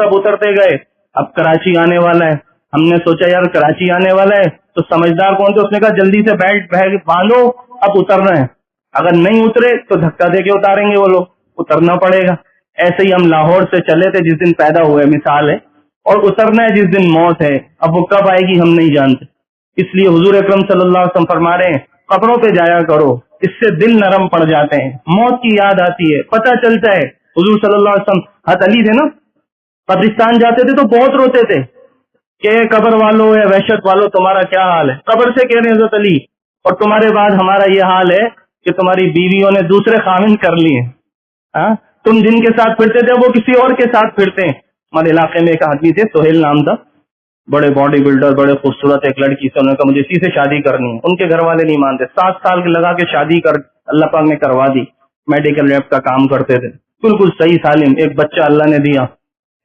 سب اترتے گئے. اب کراچی آنے والا ہے, ہم نے سوچا یار کراچی آنے والا ہے تو سمجھدار کون تھے, اس نے کہا جلدی سے بیلٹ باندھو اب اتر رہے ہیں. اگر نہیں اترے تو دھکا دے کے اتاریں گے وہ لوگ, اترنا پڑے گا. ایسے ہی ہم لاہور سے چلے تھے جس دن پیدا ہوئے, مثال ہے, اور اترنا ہے جس دن موت ہے. اب وہ کب آئے گی ہم نہیں جانتے. اس لیے حضور اکرم صلی اللہ علیہ وسلم فرما رہے ہیں قبروں پہ جایا کرو, اس سے دل نرم پڑ جاتے ہیں, موت کی یاد آتی ہے, پتہ چلتا ہے. حضور صلی اللہ علیہ وسلم حضرت علی تھے نا, قبرستان جاتے تھے تو بہت روتے تھے کہ قبر والوں یا وحشت والوں تمہارا کیا حال ہے. قبر سے کہہ رہے ہیں حضرت علی, اور تمہارے بعد ہمارا یہ حال ہے کہ تمہاری بیویوں نے دوسرے خاوند کر لیے. تم جن کے ساتھ پھرتے تھے وہ کسی اور کے ساتھ پھرتے ہیں. ہمارے علاقے میں ایک آدمی تھے, سہیل نام تھا, بڑے باڈی بلڈر, بڑے خوبصورت, ایک لڑکی سے انہوں نے کہا مجھے اسی سے شادی کرنی ہے. ان کے گھر والے نہیں مانتے, 7 سال لگا کے شادی کر اللہ پاک نے کروا دی. میڈیکل لیب کا کام کرتے تھے, بالکل صحیح سالم, ایک بچہ اللہ نے دیا.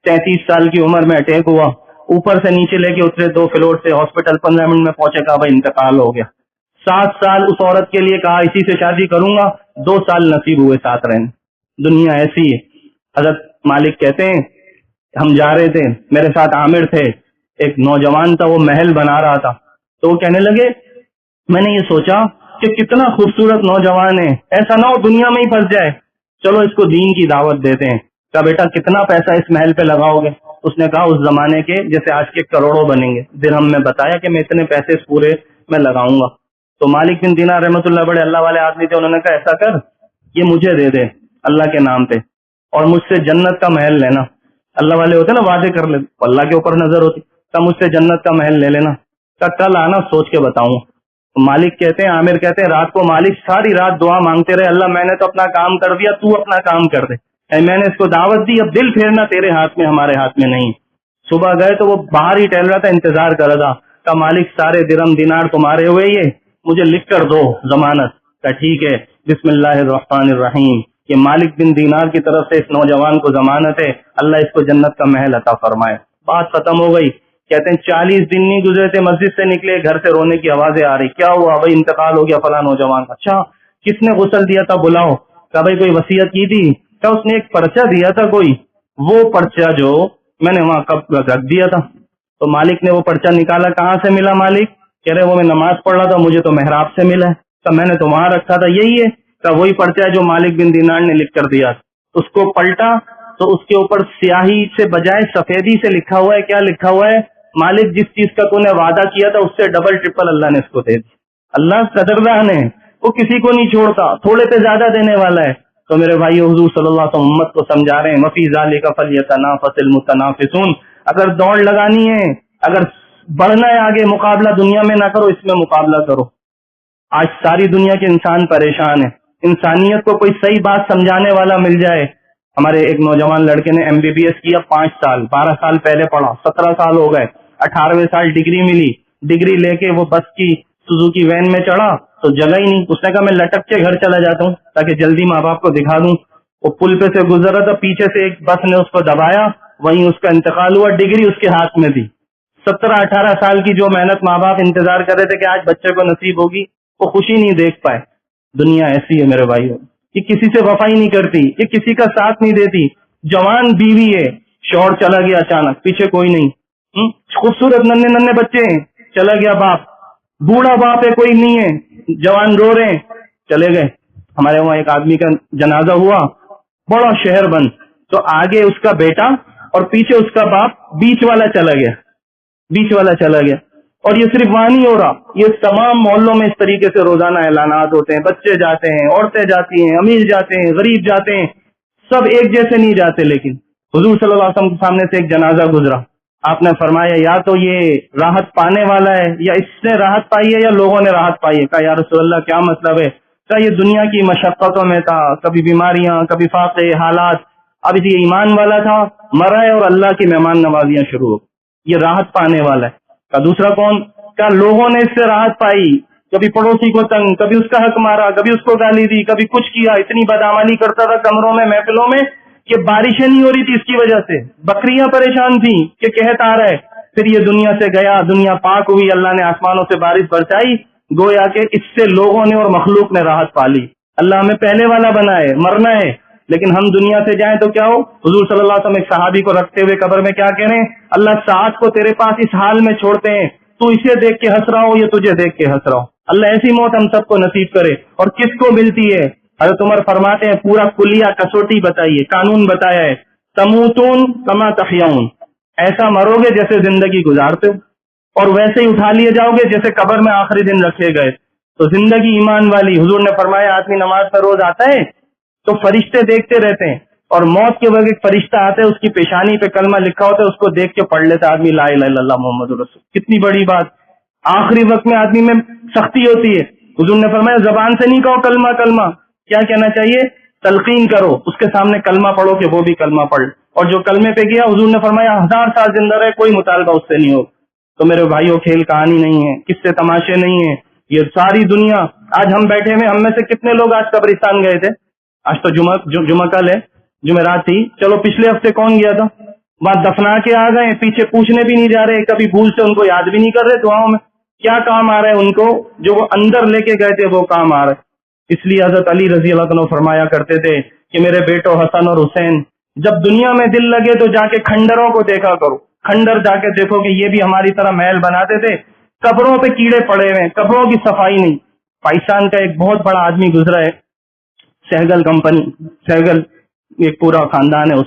33 سال کی عمر میں اٹیک ہوا, اوپر سے نیچے لے کے اترے 2 فلور سے, ہاسپٹل 15 منٹ میں پہنچے, کہا بھائی انتقال ہو گیا. 7 سال اس عورت کے لیے کہا اسی سے شادی کروں گا, 2 سال نصیب ہوئے ساتھ رہنے. دنیا ایسی ہے. حضرت مالک کہتے ہیں ہم جا رہے تھے, میرے ساتھ عامر تھے, ایک نوجوان تھا, وہ محل بنا رہا تھا. تو وہ کہنے لگے میں نے یہ سوچا کہ کتنا خوبصورت نوجوان ہے, ایسا نہ ہو دنیا میں ہی پھنس جائے, چلو اس کو دین کی دعوت دیتے ہیں. کہا بیٹا کتنا پیسہ اس محل پہ لگاؤ گے؟ اس نے کہا اس زمانے کے جیسے آج کے کروڑوں بنیں گے. درہم میں بتایا کہ میں اتنے پیسے پورے میں لگاؤں گا. تو مالک بن دینار رحمۃ اللہ بڑے اللہ والے آدمی تھے, انہوں نے کہا ایسا کر یہ مجھے دے دے اللہ کے نام پہ, اور مجھ سے جنت کا محل لینا. اللہ والے ہوتے نا وعدے کر لے, اللہ کے اوپر نظر ہوتی. تو مجھ سے جنت کا محل لے لینا. کل آنا سوچ کے بتاؤں. مالک کہتے ہیں, عامر کہتے ہیں رات کو مالک ساری رات دعا مانگتے رہے, اللہ میں نے تو اپنا کام کر دیا, تو اپنا کام کر دے. میں نے اس کو دعوت دی, اب دل پھیرنا تیرے ہاتھ میں ہمارے ہاتھ میں نہیں. صبح گئے تو وہ باہر ہی ٹہل رہا تھا, انتظار کر رہا تھا. کہا مالک سارے درہم دینار تمہارے ہوئے, یہ مجھے لکھ کر دو ضمانت. کہا ٹھیک ہے, بسم اللہ الرحمن الرحیم. یہ مالک بن دینار کی طرف سے اس نوجوان کو ضمانت ہے, اللہ اس کو جنت کا محل عطا فرمائے. بات ختم ہو گئی. کہتے ہیں 40 دن نہیں گزرے تھے, مسجد سے نکلے, گھر سے رونے کی آوازیں آ رہی. کیا ہوا بھائی؟ انتقال ہو گیا فلاں نوجوان. اچھا کس نے غسل دیا تھا؟ بلاؤ. کہا بھائی کوئی وصیت کی تھی؟ کیا اس نے ایک پرچہ دیا تھا کوئی, وہ پرچہ جو میں نے وہاں کب رکھ دیا تھا. تو مالک نے وہ پرچہ نکالا. کہاں سے ملا مالک؟ کہہ رہے وہ میں نماز پڑھ رہا تھا, مجھے تو محراب سے ملا ہے. تو میں نے تو وہاں رکھا تھا. یہی ہے کہ وہی پرچہ ہے جو مالک بن دینار نے لکھ کر دیا. اس کو پلٹا تو اس کے اوپر سیاہی سے بجائے سفیدی سے لکھا ہوا ہے. کیا لکھا ہوا ہے؟ مالک جس چیز کا تو نے وعدہ کیا تھا اس سے ڈبل ٹرپل اللہ نے اس کو دے دی. اللہ قدردان ہے, وہ کسی کو نہیں چھوڑتا, تھوڑے پہ زیادہ دینے والا ہے. تو میرے بھائی حضور صلی اللہ علیہ وسلم امت کو سمجھا رہے ہیں وفی ذالک فلیتنافس المتنافسون. اگر دوڑ لگانی ہے, اگر بڑھنا ہے آگے, مقابلہ دنیا میں نہ کرو, اس میں مقابلہ کرو. آج ساری دنیا کے انسان پریشان ہے. انسانیت کو کوئی صحیح بات سمجھانے والا مل جائے. ہمارے ایک نوجوان لڑکے نے MBBS کیا 5 سال, 12 سال پہلے پڑھا, 17 سال ہو گئے, 18ویں سال ڈگری ملی. ڈگری لے کے وہ بس کی سوزوکی وین میں چڑھا تو جگہ ہی نہیں. اس نے کہا میں لٹک کے گھر چلا جاتا ہوں تاکہ جلدی ماں باپ کو دکھا دوں. وہ پل پہ سے گزر رہا تھا, پیچھے سے ایک بس نے اس کو دبایا, وہیں اس کا انتقال ہوا. ڈگری اس کے ہاتھ میں دی. 17-18 سال کی جو محنت ماں باپ انتظار کر رہے تھے کہ آج بچے کو نصیب ہوگی, وہ خوشی نہیں دیکھ پائے. دنیا ایسی ہے میرے بھائیو, یہ کسی سے وفا ہی نہیں کرتی, یہ کسی کا ساتھ نہیں دیتی. جوان بیوی ہے, شوہر چلا گیا اچانک, پیچھے کوئی نہیں. خوبصورت ننھے ننھے بچے ہیں, چلا گیا باپ. بوڑھا باپ ہے, کوئی نہیں ہے, جوان رو رہے ہیں, چلے گئے. ہمارے وہاں ایک آدمی کا جنازہ ہوا, بڑا شہر بند, تو آگے اس کا بیٹا اور پیچھے اس کا باپ, بیچ والا چلا گیا. اور یہ صرف وہاں نہیں ہو رہا, یہ تمام محلوں میں اس طریقے سے روزانہ اعلانات ہوتے ہیں. بچے جاتے ہیں, عورتیں جاتی ہیں, امیر جاتے ہیں, غریب جاتے ہیں, سب ایک جیسے نہیں جاتے. لیکن حضور صلی اللہ علیہ وسلم کے سامنے سے ایک جنازہ گزرا, آپ نے فرمایا یا تو یہ راحت پانے والا ہے, یا اس نے راحت پائی ہے, یا لوگوں نے راحت پائی ہے. کہا یا رسول اللہ کیا مطلب ہے؟ کہا یہ دنیا کی مشقتوں میں تھا, کبھی بیماریاں, کبھی فاقے حالات, اب یہ ایمان والا تھا, مرا ہے, اور اللہ کی مہمان نوازیاں شروع ہو, یہ راحت پانے والا ہے. کہا دوسرا کون؟ کہا لوگوں نے اس سے راحت پائی, کبھی پڑوسی کو تنگ, کبھی اس کا حق مارا, کبھی اس کو گالی دی, کبھی کچھ کیا, اتنی بدعملی کرتا تھا کمروں میں, محفلوں میں, کہ بارشیں نہیں ہو رہی تھی اس کی وجہ سے, بکریاں پریشان تھیں کہ قحط آ رہا ہے. پھر یہ دنیا سے گیا, دنیا پاک ہوئی, اللہ نے آسمانوں سے بارش برسائی, گویا کہ اس سے لوگوں نے اور مخلوق نے راحت پا لی. اللہ ہمیں پہلے والا بنائے, مرنا ہے لیکن ہم دنیا سے جائیں تو کیا ہو؟ حضور صلی اللہ علیہ وسلم ایک صحابی کو رکھتے ہوئے قبر میں کیا کہہ رہے ہیں؟ اللہ سعد کو تیرے پاس اس حال میں چھوڑتے ہیں، تو اسے دیکھ کے ہنس رہا ہو یا تجھے دیکھ کے ہنس رہا ہو۔ اللہ ایسی موت ہم سب کو نصیب کرے۔ اور کس کو ملتی ہے؟ حضرت عمر فرماتے ہیں پورا کلیہ کسوٹی بتائیے، قانون بتایا ہے، تموتون کما تحیون، ایسا مرو گے جیسے زندگی گزارتے ہو، اور ویسے ہی اٹھا لیے جاؤ گے جیسے قبر میں آخری دن رکھے گئے۔ تو زندگی ایمان والی، حضور نے فرمایا آدمی نماز پر روز آتا ہے تو فرشتے دیکھتے رہتے ہیں، اور موت کے وقت ایک فرشتہ آتا ہے، اس کی پیشانی پہ کلمہ لکھا ہوتا ہے، اس کو دیکھ کے پڑھ لیتا آدمی لا الہ الا اللہ محمد رسول۔ کتنی بڑی بات! آخری وقت میں آدمی میں سختی ہوتی ہے، حضور نے فرمایا زبان سے نہیں کہو کلمہ کلمہ، کیا کہنا چاہیے؟ تلقین کرو، اس کے سامنے کلمہ پڑھو کہ وہ بھی کلمہ پڑھ، اور جو کلمے پہ گیا حضور نے فرمایا 1000 سال زندہ رہے، کوئی مطالبہ اس سے نہیں ہو۔ تو میرے بھائیوں کھیل کہانی نہیں ہے، کس سے تماشے نہیں ہیں، یہ ساری دنیا۔ آج ہم بیٹھے ہوئے، ہم میں سے کتنے لوگ آج قبرستان گئے تھے؟ آج تو جمعہ کل ہے، جمعرات تھی، چلو پچھلے ہفتے کون گیا تھا؟ وہاں دفنا کے آ گئے، پیچھے پوچھنے بھی نہیں جا رہے، کبھی بھول سے ان کو یاد بھی نہیں کر رہے دعاؤں میں۔ کیا کام آ رہا ہے ان کو؟ جو وہ اندر لے کے گئے تھے وہ کام آ رہا ہے۔ اس لیے حضرت علی رضی اللہ عنہ فرمایا کرتے تھے کہ میرے بیٹوں حسن اور حسین، جب دنیا میں دل لگے تو جا کے کھنڈروں کو دیکھا کرو، کھنڈر جا کے دیکھو کہ یہ بھی ہماری طرح محل بناتے تھے، قبروں پہ کیڑے پڑے ہوئے ہیں، قبروں کی صفائی نہیں۔ پاکستان کا ایک بہت بڑا آدمی گزرا ہے، سہگل کمپنی، سہگل ایک پورا خاندان ہے،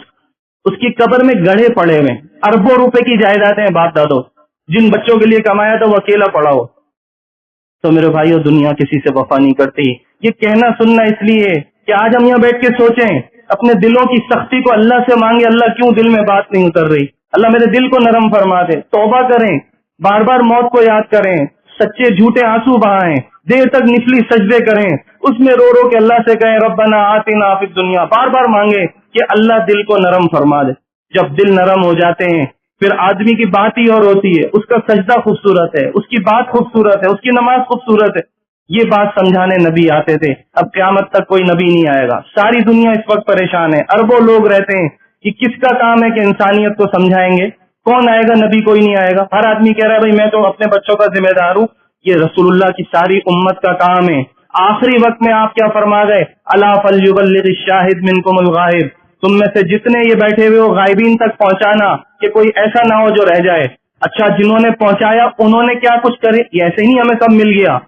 اس کی قبر میں گڑھے پڑے ہوئے ہیں، اربوں روپے کی جائیدادیں ہیں باپ دادوں، جن بچوں کے لیے کمایا تھا وہ اکیلا پڑا ہو۔ تو میرے بھائیو دنیا کسی سے وفا نہیں کرتی۔ یہ کہنا سننا اس لیے کہ آج ہم یہاں بیٹھ کے سوچیں، اپنے دلوں کی سختی کو اللہ سے مانگے، اللہ کیوں دل میں بات نہیں اتر رہی؟ اللہ میرے دل کو نرم فرما دے، توبہ کریں، بار بار موت کو یاد کریں، سچے جھوٹے آنسو بہائیں، دیر تک نفلی سجدے کریں، اس میں رو رو کے اللہ سے کہیں ربنا آتنا فی الدنیا، بار بار مانگے کہ اللہ دل کو نرم فرما دے۔ جب دل نرم ہو جاتے ہیں پھر آدمی کی بات ہی اور ہوتی ہے، اس کا سجدہ خوبصورت ہے، اس کی بات خوبصورت ہے، اس کی نماز خوبصورت ہے۔ یہ بات سمجھانے نبی آتے تھے، اب قیامت تک کوئی نبی نہیں آئے گا۔ ساری دنیا اس وقت پریشان ہے، اربوں لوگ رہتے ہیں کہ کس کا کام ہے کہ انسانیت کو سمجھائیں گے؟ کون آئے گا؟ نبی کوئی نہیں آئے گا۔ ہر آدمی کہہ رہا ہے بھائی میں تو اپنے بچوں کا ذمہ دار ہوں، یہ رسول اللہ کی ساری امت کا کام ہے۔ آخری وقت میں آپ کیا فرما گئے؟ الا فلیبلغ الشاہد منکم الغائب، تم میں سے جتنے یہ بیٹھے ہوئے ہو غائبین تک پہنچانا کہ کوئی ایسا نہ ہو جو رہ جائے۔ اچھا جنہوں نے پہنچایا انہوں نے کیا کچھ کرے؟ یہ ایسے ہی نہیں ہمیں سب مل گیا،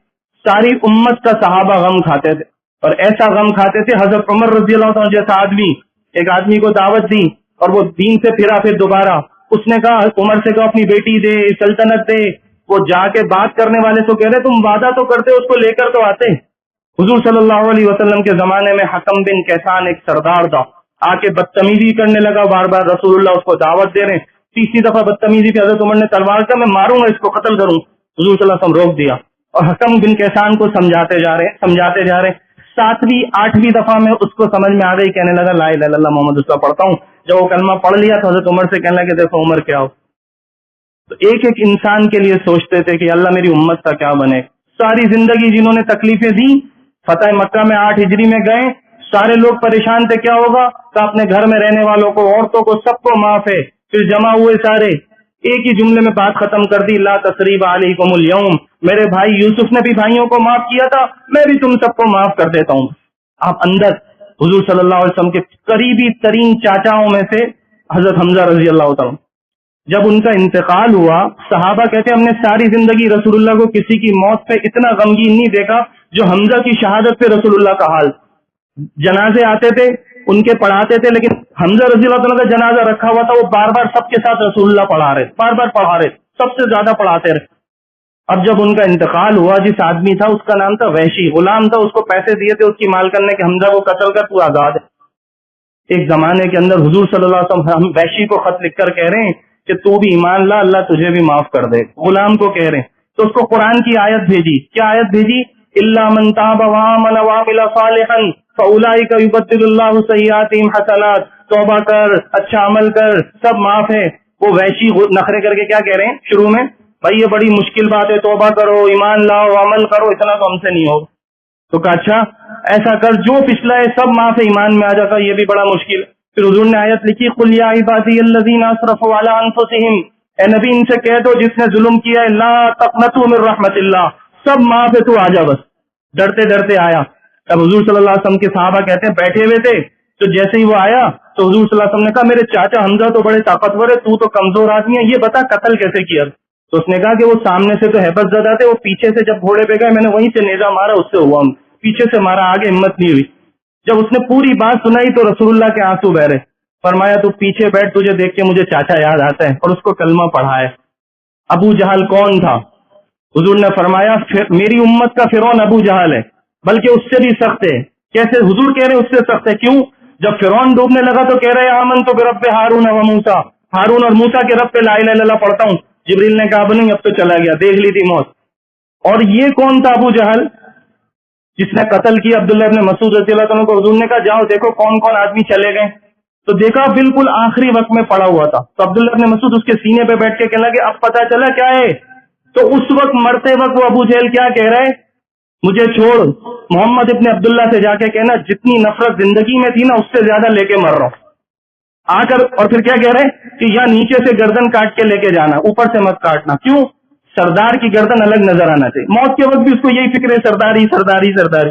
ساری امت کا صحابہ غم کھاتے تھے، اور ایسا غم کھاتے تھے حضرت عمر رضی اللہ عنہ جیسا آدمی، ایک آدمی کو دعوت دی اور وہ دین سے پھرا، پھر دوبارہ اس نے کہا عمر سے کہا اپنی بیٹی دے، سلطنت دے۔ وہ جا کے بات کرنے والے تو کہہ رہے تم وعدہ تو کرتے اس کو لے کر تو آتے۔ حضور صلی اللہ علیہ وسلم کے زمانے میں حکم بن کیسان ایک سردار تھا، آ کے بدتمیزی کرنے لگا، بار بار رسول اللہ اس کو دعوت دے رہے ہیں، تیسری دفعہ بدتمیزی پہ حضرت عمر نے تلوار کا میں ماروں گا اس کو، قتل کروں، حضور صلی اللہ علیہ وسلم روک دیا، اور حکم بن کیسان کو سمجھاتے جا رہے ہیں۔ 7ویں 8ویں دفعہ میں اس کو سمجھ میں آ گئی، کہنے لگا لا الہ الا اللہ محمد رسول اللہ پڑھتا ہوں۔ جب وہ کلمہ پڑھ لیا تو حضرت عمر سے کہنے لگے دیکھو عمر کیا ہو۔ تو ایک ایک انسان کے لیے سوچتے تھے کہ اللہ میری امت کا کیا بنے۔ ساری زندگی جنہوں نے تکلیفیں دی، فتح مکہ میں 8 ہجری میں گئے، سارے لوگ پریشان تھے کیا ہوگا، تو اپنے گھر میں رہنے والوں کو، عورتوں کو، سب کو معاف ہے۔ پھر جمع ہوئے سارے، ایک ہی جملے میں بات ختم کر دی، لا تثریب علیکم اليوم، میرے بھائی یوسف نے بھی بھائیوں کو معاف کیا تھا، میں بھی تم سب کو معاف کر دیتا ہوں۔ آپ اندر حضور صلی اللہ علیہ وسلم کے قریبی ترین چاچاؤں میں سے حضرت حمزہ رضی اللہ تعالیٰ، جب ان کا انتقال ہوا، صحابہ کہتے ہیں ہم نے ساری زندگی رسول اللہ کو کسی کی موت پہ اتنا غمگین نہیں دیکھا جو حمزہ کی شہادت پہ رسول اللہ کا حال۔ جنازے آتے تھے ان کے پڑھاتے تھے، لیکن حمزہ رضی اللہ تعالیٰ کا جنازہ رکھا ہوا تھا، وہ بار بار سب کے ساتھ رسول اللہ پڑھا رہے، بار بار پڑھا رہے، سب سے زیادہ پڑھاتے رہے۔ اب جب ان کا انتقال ہوا، جس آدمی تھا اس کا نام تھا وحشی، غلام تھا، اس کو پیسے دیے تھے اس کی مالکن نے کہ حمزہ کو قتل کر تو آزاد ہے۔ ایک زمانے کے اندر حضور صلی اللہ علیہ وسلم ہم وحشی کو خط لکھ کر کہہ رہے ہیں کہ تو بھی ایمان لا، اللہ تجھے بھی معاف کر دے، غلام کو کہہ رہے ہیں۔ تو اس کو قرآن کی آیت بھیجی، کیا آیت بھیجی؟ الا من تاب وآمن وعمل صالحا فاولئک یبدل اللہ سیئاتہم حسنات، توبہ کر، اچھا عمل کر، سب معاف ہے۔ وہ وحشی نخرے کر کے کیا کہہ رہے ہیں شروع میں؟ بھائی یہ بڑی مشکل بات ہے، توبہ کرو، ایمان لاؤ، عمل کرو، اتنا تو ہم سے نہیں ہوگا۔ تو کہا اچھا ایسا کر، جو پچھلا ہے سب معاف ہے، ایمان میں آ جاتا، یہ بھی بڑا مشکل۔ پھر حضور نے آیت لکھی قل یا عبادی الذین اسرفوا علی انفسہم، اے نبی ان سے کہہ دو جس نے ظلم کیا ہے لا تقنطوا من رحمت اللہ، سب معاف ہے، تو آ جا بس۔ ڈرتے ڈرتے آیا۔ اب حضور صلی اللہ علیہ وسلم کے صحابہ کہتے ہیں بیٹھے ہوئے تھے تو جیسے ہی وہ آیا تو حضور صلی اللہ علیہ وسلم نے کہا میرے چاچا حمزہ تو بڑے طاقتور ہے، تو کمزور آدمی ہے، یہ بتا قتل کیسے کیا؟ تو اس نے کہا کہ وہ سامنے سے تو ہیبت زدہ تھے، وہ پیچھے سے جب گھوڑے پہ گئے میں نے وہیں سے نیزہ مارا، اس سے ہوا، پیچھے سے مارا، آگے ہمت نہیں ہوئی۔ جب اس نے پوری بات سنائی تو رسول اللہ کے آنسو بہ رہے، فرمایا تو پیچھے بیٹھ، تجھے دیکھ کے مجھے چاچا یاد آتا ہے، اور اس کو کلمہ پڑھایا۔ ابو جہل کون تھا؟ حضور نے فرمایا میری امت کا فرعون ابو جہل ہے، بلکہ اس سے بھی سخت ہے۔ کیسے؟ حضور کہہ رہے اس سے سخت ہے، کیوں؟ جب فرعون ڈوبنے لگا تو کہہ رہے آمنت برب ہارون و موسیٰ، ہارون اور موسیٰ کے رب پہ لا الہ الا اللہ پڑھتا ہوں۔ جبریل نے کہا اب نہیں، اب تو چلا گیا، دیکھ لی تھی موت۔ اور یہ کون تھا ابو جہل جس نے قتل کیا عبداللہ ابن مسعود رضی اللہ عنہ کو؟ حضور نے کہا جاؤ دیکھو کون کون آدمی چلے گئے، تو دیکھا بالکل آخری وقت میں پڑا ہوا تھا۔ تو عبداللہ ابن مسعود اس کے سینے پہ بیٹھ کے کہنے لگے اب پتا چلا کیا ہے؟ تو اس وقت مرتے وقت وہ ابو جہل کیا کہہ رہے؟ مجھے چھوڑ، محمد ابن عبداللہ سے جا کے کہنا جتنی نفرت زندگی میں تھی نا اس سے زیادہ لے کے مر رہا ہوں آ کر۔ اور پھر کیا کہہ رہے کہ یا نیچے سے گردن کاٹ کے لے کے جانا، اوپر سے مت کاٹنا۔ کیوں؟ سردار کی گردن الگ نظر آنا چاہیے۔ موت کے وقت بھی اس کو یہی فکر ہے، سرداری سرداری سرداری۔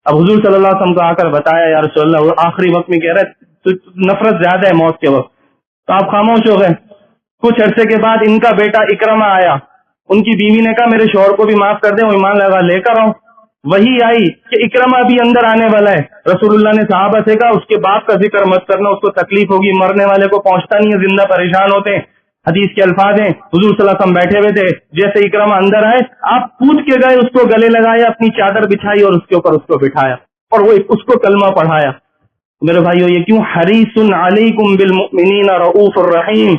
اب حضور صلی اللہ علیہ وسلم کو آ کر بتایا یا رسول اللہ، وہ آخری وقت میں کہہ رہے تو نفرت زیادہ ہے موت کے وقت، تو آپ خاموش ہو گئے۔ کچھ عرصے کے بعد ان کا بیٹا اکرمہ آیا، ان کی بیوی نے کہا میرے شوہر کو بھی معاف کر دیں، وہ ایمان لگا لے کر آؤ۔ وہی آئی کہ اکرمہ بھی اندر آنے والا ہے۔ رسول اللہ نے صحابہ سے کہا اس کے باپ کا ذکر مت کرنا، اس کو تکلیف ہوگی، مرنے والے کو پہنچتا نہیں ہے، زندہ پریشان ہوتے ہیں۔ حدیث کے الفاظ ہیں، حضور صلی اللہ علیہ وسلم بیٹھے ہوئے تھے، جیسے اکرمہ اندر آئے آپ پوچھ کے گئے، اس کو گلے لگایا، اپنی چادر بچھائی اور اس کے اوپر اس کو بٹھایا اور وہ اس کو کلمہ پڑھایا۔ میرے بھائیو یہ کیوں؟ حریص علیکم بالمؤمنین رؤوف الرحیم،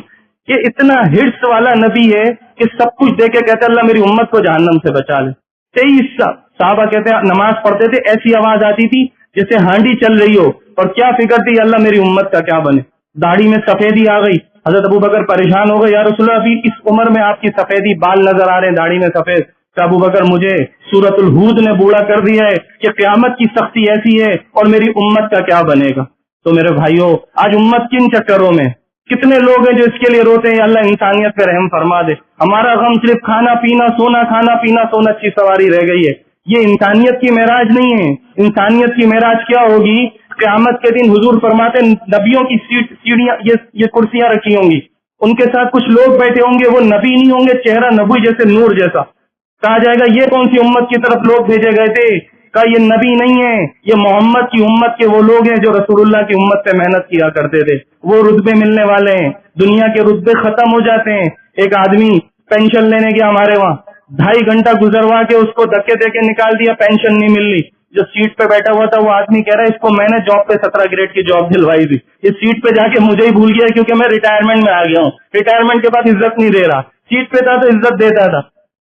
یہ اتنا ہرس والا نبی ہے کہ سب کچھ دے کے کہتے اللہ میری امت کو جہنم سے بچا لے۔ 23 صحابہ کہتے ہیں نماز پڑھتے تھے ایسی آواز آتی تھی جیسے ہانڈی چل رہی ہو، اور کیا فکر تھی اللہ میری امت کا کیا بنے۔ داڑھی میں سفیدی آ گئی، حضرت ابو بکر پریشان ہو گئے، یا رسول اللہ ابھی اس عمر میں آپ کی سفیدی، بال نظر آ رہے ہیں داڑھی میں سفید۔ کہ ابو بکر مجھے سورۃ الہود نے بوڑھا کر دیا ہے کہ قیامت کی سختی ایسی ہے اور میری امت کا کیا بنے گا۔ تو میرے بھائیوں آج امت کن چکروں میں، کتنے لوگ ہیں جو اس کے لیے روتے ہیں اللہ انسانیت پہ رحم فرما دے۔ ہمارا غم صرف کھانا پینا سونا، کھانا پینا سونا کی سواری رہ گئی ہے۔ یہ انسانیت کی معراج نہیں ہے۔ انسانیت کی معراج کیا ہوگی؟ قیامت کے دن حضور فرماتے نبیوں کی سیڑھیاں، یہ کرسیاں رکھی ہوں گی، ان کے ساتھ کچھ لوگ بیٹھے ہوں گے، وہ نبی نہیں ہوں گے، چہرہ نبوی جیسے نور جیسا۔ کہا جائے گا یہ کون سی امت کی طرف لوگ بھیجے گئے تھے؟ کہا یہ نبی نہیں ہے، یہ محمد کی امت کے وہ لوگ ہیں جو رسول اللہ کی امت پہ محنت کیا کرتے تھے۔ وہ رتبے ملنے والے ہیں، دنیا کے رتبے ختم ہو جاتے ہیں۔ ایک آدمی پینشن لینے گیا ہمارے وہاں، 2.5 گھنٹہ گزروا کے اس کو دھکے دے کے نکال دیا، پینشن نہیں مل رہی۔ جو سیٹ پہ بیٹھا ہوا تھا وہ آدمی کہہ رہا ہے اس کو میں نے جاب پہ 17 گریڈ کی جاب دلوائی تھی، یہ سیٹ پہ جا کے مجھے ہی بھول گیا کیونکہ میں ریٹائرمنٹ میں آ گیا ہوں، ریٹائرمنٹ کے بعد عزت نہیں دے رہا، سیٹ پہ تھا تو عزت دیتا تھا۔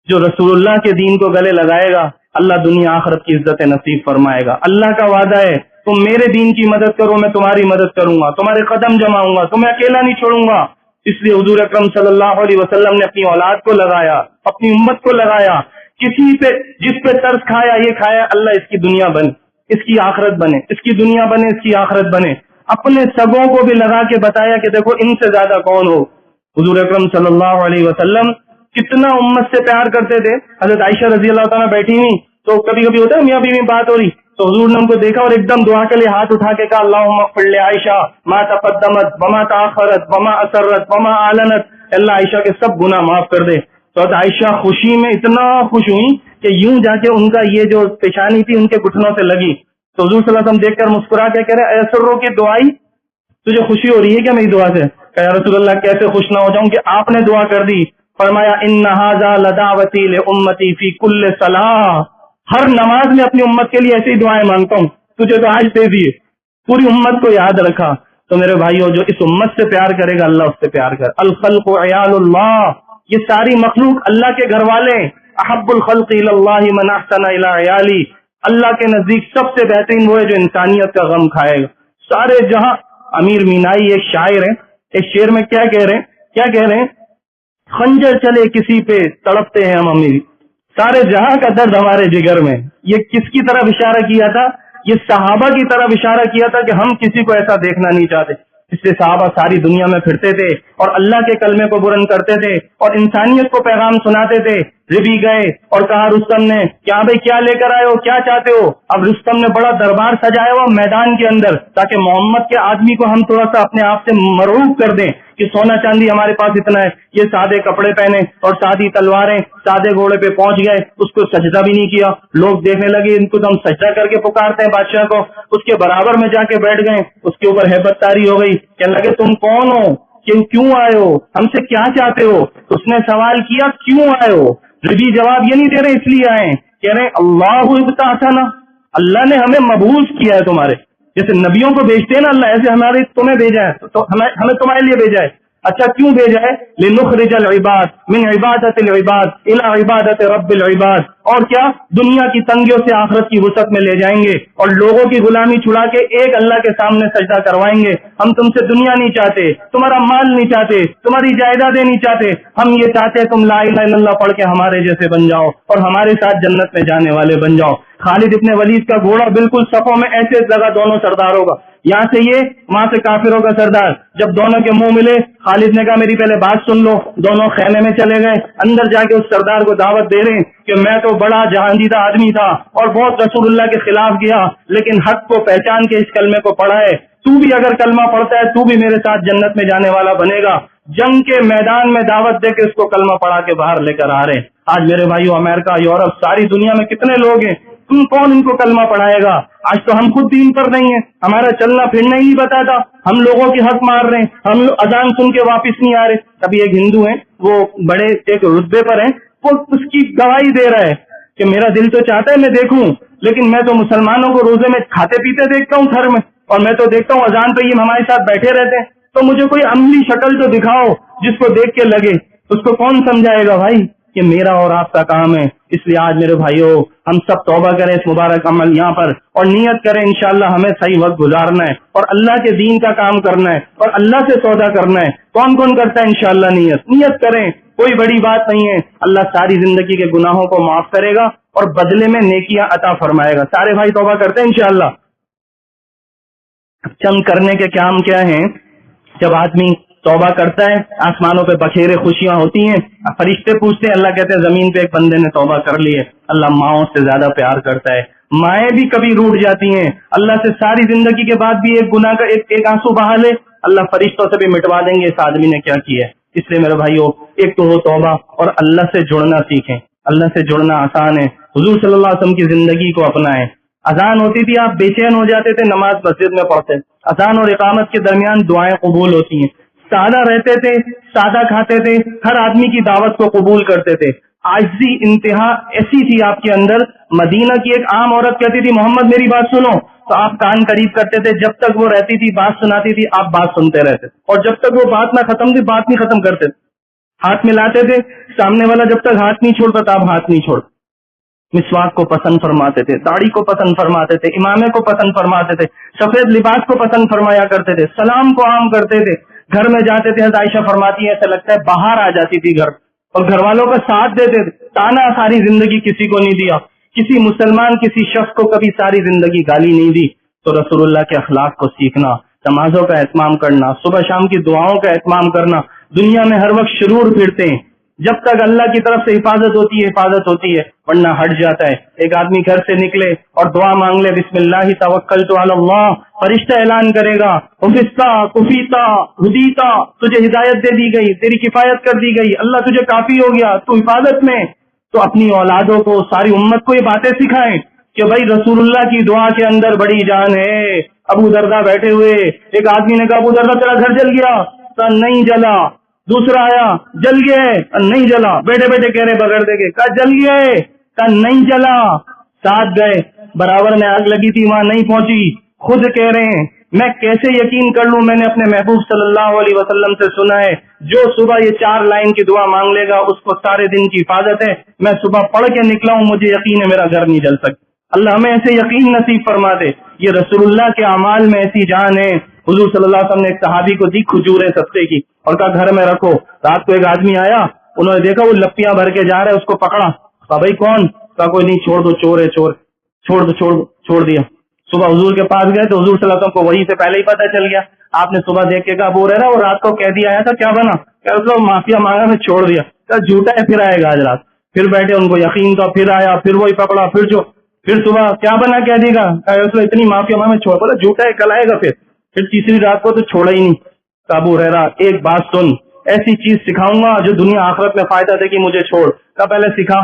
جو رسول اللہ کے دین کو گلے لگائے گا اللہ دنیا آخرت کی عزت نصیب فرمائے گا۔ اللہ کا وعدہ ہے تم میرے دین کی مدد کرو میں تمہاری مدد کروں گا، تمہارے قدم جماؤں گا، تمہیں اکیلا نہیں چھوڑوں گا۔ اس لیے حضور اکرم صلی اللہ علیہ وسلم نے اپنی اولاد کو لگایا، اپنی امت کو لگایا، کسی پہ جس پہ ترس کھایا یہ کھایا اللہ اس کی دنیا بنے، اس کی آخرت بنے، اس کی دنیا بنے، اس کی آخرت بنے۔ اپنے سگوں کو بھی لگا کے بتایا کہ دیکھو ان سے زیادہ کون ہو۔ حضور اکرم صلی اللہ علیہ وسلم کتنا امت سے پیار کرتے تھے۔ حضرت عائشہ رضی اللہ تعالیٰ بیٹھی ہوئی تو کبھی کبھی ہوتا ہے میاں بیوی بات ہو رہی تو حضور نے ان کو دیکھا اور ایک دم دعا کے لیے ہاتھ اٹھا کے کہا اللہم اغفر لعائشہ ما تقدمت وما تاخرت وما اسرت وما اعلنت، اللہ عائشہ کے سب گناہ معاف کر دے۔ تو عائشہ خوشی میں اتنا خوش ہوئی کہ یوں جا کے ان کا یہ جو پیشانی تھی ان کے گھٹنوں سے لگی۔ تو حضور صلی اللہ علیہ وسلم دیکھ کر مسکرا کے کہہ رہے اسروں کی دعائی، تجھے خوشی ہو رہی ہے کیا میری دعا سے؟ کہ یا رسول اللہ کیسے خوش نہ ہو جاؤں کہ آپ نے دعا کر دی۔ فرمایا ان ھذا لدعوتی لامتی فی کل صلاۃ، ہر نماز میں اپنی امت کے لیے ایسی دعائیں مانگتا ہوں، تجھے تو آج دے دیے، پوری امت کو یاد رکھا۔ تو میرے بھائیوں جو اس امت سے پیار کرے گا اللہ اس سے پیار کر۔ الخلق عیال اللہ، یہ ساری مخلوق اللہ کے گھر والے۔ احب الخلق الی اللہ من احسن الی عیالی، اللہ کے نزدیک سب سے بہترین وہ ہے جو انسانیت کا غم کھائے گا سارے جہاں۔ امیر مینائی ایک شاعر ہیں، ایک شعر میں کیا کہہ رہے ہیں؟ خنجر چلے کسی پہ تڑپتے ہیں ہم امیر، سارے جہاں کا درد ہمارے جگر میں۔ یہ کس کی طرف اشارہ کیا تھا؟ یہ صحابہ کی طرف اشارہ کیا تھا کہ ہم کسی کو ایسا دیکھنا نہیں چاہتے۔ اس سے صحابہ ساری دنیا میں پھرتے تھے، اور اللہ کے کلمے کو بلند کرتے تھے اور انسانیت کو پیغام سناتے تھے. ربی گئے اور کہا رستم نے کیا بھائی کیا لے کر آئے ہو, کیا چاہتے ہو؟ اب رستم نے بڑا دربار سجایا ہوا میدان کے اندر تاکہ محمد کے آدمی کو ہم تھوڑا سا اپنے آپ سے مرعوب کر دیں کہ سونا چاندی ہمارے پاس اتنا ہے. یہ سادے کپڑے پہنے اور سادی تلواریں, سادے گھوڑے پہ پہنچ گئے, اس کو سجدہ بھی نہیں کیا. لوگ دیکھنے لگے ان کو تو ہم سجدہ کر کے پکارتے ہیں بادشاہ کو, اس کے برابر میں جا کے بیٹھ گئے. اس کے اوپر ہیبت تاری ہو گئی, کہنے لگے تم کون ہو, کیوں آئے ہو, ہم سے کیا چاہتے ہو؟ اس نے سوال کیا کیوں آئے ہو؟ ربی جواب یہ نہیں دے رہے اس لیے آئے, کہہ رہے اللہ ابتعثنا, اللہ نے ہمیں مبعوث کیا ہے تمہارے. جیسے نبیوں کو بھیجتے ہیں نا اللہ, ایسے ہمارے تمہیں بھیجا ہے, تو ہمیں تمہارے لیے بھیجا ہے. اچھا کیوں بھیجا ہے؟ لنخرج العباد من عبادت العباد الى عبادت رب العباد. اور کیا دنیا کی تنگیوں سے آخرت کی وسعت میں لے جائیں گے اور لوگوں کی غلامی چھڑا کے ایک اللہ کے سامنے سجدہ کروائیں گے. ہم تم سے دنیا نہیں چاہتے, تمہارا مال نہیں چاہتے, تمہاری جائیدادیں نہیں چاہتے, ہم یہ چاہتے تم لا الہ الا اللہ پڑھ کے ہمارے جیسے بن جاؤ اور ہمارے ساتھ جنت میں جانے والے بن جاؤ. خالد ابن ولید کا گھوڑا بالکل صفوں میں ایسے لگا دونوں سرداروں کا, یہاں سے یہ وہاں سے کافروں کا سردار. جب دونوں کے منہ ملے خالد نے کہا میری پہلے بات سن لو. دونوں خیمے میں چلے گئے, اندر جا کے اس سردار کو دعوت دے رہے ہیں کہ میں تو بڑا جہاندیدہ آدمی تھا اور بہت رسول اللہ کے خلاف گیا, لیکن حق کو پہچان کے اس کلمے کو پڑھا ہے. تو بھی اگر کلمہ پڑھتا ہے تو بھی میرے ساتھ جنت میں جانے والا بنے گا. جنگ کے میدان میں دعوت دے کے اس کو کلمہ پڑھا کے باہر لے کر آ رہے ہیں. آج میرے بھائیو امریکہ, یورپ, ساری دنیا میں کتنے لوگ ہیں, تم کون ان کو کلمہ پڑھائے گا؟ آج تو ہم خود دین پر نہیں ہیں, ہمارا چلنا پھرنا ہی نہیں بتاتا, ہم لوگوں کی حق مار رہے ہیں, ہم لوگ اذان سن کے واپس نہیں آ رہے. ابھی ایک ہندو ہیں, وہ بڑے ایک رتبے پر ہیں, وہ اس کی گواہی دے رہا ہے کہ میرا دل تو چاہتا ہے میں دیکھوں, لیکن میں تو مسلمانوں کو روزے میں کھاتے پیتے دیکھتا ہوں گھر میں, اور میں تو دیکھتا ہوں اذان پہ یہ ہمارے ساتھ بیٹھے رہتے ہیں, تو مجھے کوئی عملی شکل تو دکھاؤ جس کو دیکھ کے لگے. اس کو کون سمجھائے گا بھائی کہ میرا اور آپ کا کام ہے؟ اس لیے آج میرے بھائیوں ہم سب توبہ کریں اس مبارک عمل یہاں پر, اور نیت کریں انشاءاللہ ہمیں صحیح وقت گزارنا ہے اور اللہ کے دین کا کام کرنا ہے اور اللہ سے سودا کرنا ہے. کون کون کرتا ہے انشاءاللہ نیت کریں, کوئی بڑی بات نہیں ہے. اللہ ساری زندگی کے گناہوں کو معاف کرے گا اور بدلے میں نیکیاں عطا فرمائے گا. سارے بھائی توبہ کرتے ہیں انشاءاللہ. چند کرنے کے کام کیا ہیں؟ جب آدمی توبہ کرتا ہے آسمانوں پہ بکھیرے خوشیاں ہوتی ہیں, فرشتے پوچھتے ہیں, اللہ کہتے ہیں زمین پہ ایک بندے نے توبہ کر لی ہے. اللہ ماؤں سے زیادہ پیار کرتا ہے, مائیں بھی کبھی روٹ جاتی ہیں, اللہ سے ساری زندگی کے بعد بھی ایک گناہ کا ایک آنسو بہا لے, اللہ فرشتوں سے بھی مٹوا دیں گے اس آدمی نے کیا کیا ہے. اس لیے میرے بھائیوں ایک تو ہو توبہ اور اللہ سے جڑنا سیکھیں. اللہ سے جڑنا آسان ہے, حضور صلی اللہ علیہ وسلم کی زندگی کو اپنائیں. اذان ہوتی تھی آپ بے چین ہو جاتے تھے, نماز مسجد میں پڑھتے, اذان اور اقامت کے درمیان دعائیں قبول ہوتی ہیں. سادہ رہتے تھے, سادہ کھاتے تھے, ہر آدمی کی دعوت کو قبول کرتے تھے. عاجزی انتہا ایسی تھی آپ کے اندر. مدینہ کی ایک عام عورت کہتی تھی محمد میری بات سنو, تو آپ کان قریب کرتے تھے, جب تک وہ رہتی تھی بات سناتی تھی آپ بات سنتے رہتے, اور جب تک وہ بات نہ ختم تھی بات نہیں ختم کرتے. ہاتھ ملاتے تھے, سامنے والا جب تک ہاتھ نہیں چھوڑتا تھا آپ ہاتھ نہیں چھوڑتے. مسواک کو پسند فرماتے تھے, داڑھی کو پسند فرماتے تھے, امامے کو پسند فرماتے تھے, سفید لباس کو پسند فرمایا کرتے تھے, سلام کو عام کرتے تھے. گھر میں جاتے تھے, عائشہ فرماتی ہے ایسا لگتا ہے باہر آ جاتی تھی گھر, اور گھر والوں کا ساتھ دیتے تھے. تانا ساری زندگی کسی کو نہیں دیا, کسی مسلمان کسی شخص کو کبھی ساری زندگی گالی نہیں دی. تو رسول اللہ کے اخلاق کو سیکھنا, نمازوں کا اہتمام کرنا, صبح شام کی دعاؤں کا اہتمام کرنا. دنیا میں ہر وقت شرور پھرتے ہیں, جب تک اللہ کی طرف سے حفاظت ہوتی ہے ورنہ ہٹ جاتا ہے. ایک آدمی گھر سے نکلے اور دعا مانگ لے, بسم اللہ توکلت علی اللہ, فرشتہ اعلان کرے گا حفظتا کفیتا ہدیتا, تجھے ہدایت دے دی گئی, تیری کفایت کر دی گئی, اللہ تجھے کافی ہو گیا, تو حفاظت میں. تو اپنی اولادوں کو, ساری امت کو یہ باتیں سکھائیں کہ بھائی رسول اللہ کی دعا کے اندر بڑی جان ہے. ابو دردہ بیٹھے ہوئے, ایک آدمی نے کہا ابو دردہ تیرا گھر جل گیا, کہا نہیں جلا. دوسرا آیا, جل گئے, نہیں جلا. بیٹھے بیٹھے کہہ رہے بغیر دیکھے, کہا جل گئے, کہا نہیں جلا. ساتھ گئے, برابر میں آگ لگی تھی وہاں نہیں پہنچی. خود کہہ رہے ہیں میں کیسے یقین کر لوں, میں نے اپنے محبوب صلی اللہ علیہ وسلم سے سنا ہے جو صبح یہ 4 لائن کی دعا مانگ لے گا اس کو سارے دن کی حفاظت ہے. میں صبح پڑھ کے نکلا ہوں, مجھے یقین ہے میرا گھر نہیں جل سکتا. اللہ ہمیں ایسے یقین نصیب فرما دے. یہ رسول اللہ کے اعمال میں ایسی جان ہے. حضور صلی اللہ علیہ وسلم نے ایک صحابی کو دی کھجوریں صدقے کی اور کہا گھر میں رکھو. رات کو ایک آدمی آیا, انہوں نے دیکھا وہ لپیاں بھر کے جا رہا ہے, اس کو پکڑا, کہا بھائی کون؟ کہا کوئی نہیں, چھوڑ دو, چور ہے, چھوڑ دو, چھوڑ دیا. صبح حضور کے پاس گئے تو حضور صلی اللہ علیہ وسلم کو وہی سے پہلے ہی پتہ چل گیا. آپ نے صبح دیکھ کے کہا ابو ہریرہ وہ رات کو قیدی آیا تھا کیا بنا؟ کہا مطلب معافیا مانگا میں چھوڑ دیا. کہا جھوٹا ہے پھر آئے گا آج رات. پھر بیٹھے ان کو یقین تھا, پھر آیا, پھر وہی پکڑا, پھر صبح کیا بنا قیدی کا؟ کہا اتنی معافیا مانگا میں چھوڑ, بولا جھوٹا ہے کل آئے گا. پھر تیسری رات کو تو چھوڑا ہی نہیں. ابو ہریرہ ایک بات سن, ایسی چیز سکھاؤں گا جو دنیا آخرت میں فائدہ دے گی, مجھے چھوڑ. کہا پہلے سکھا.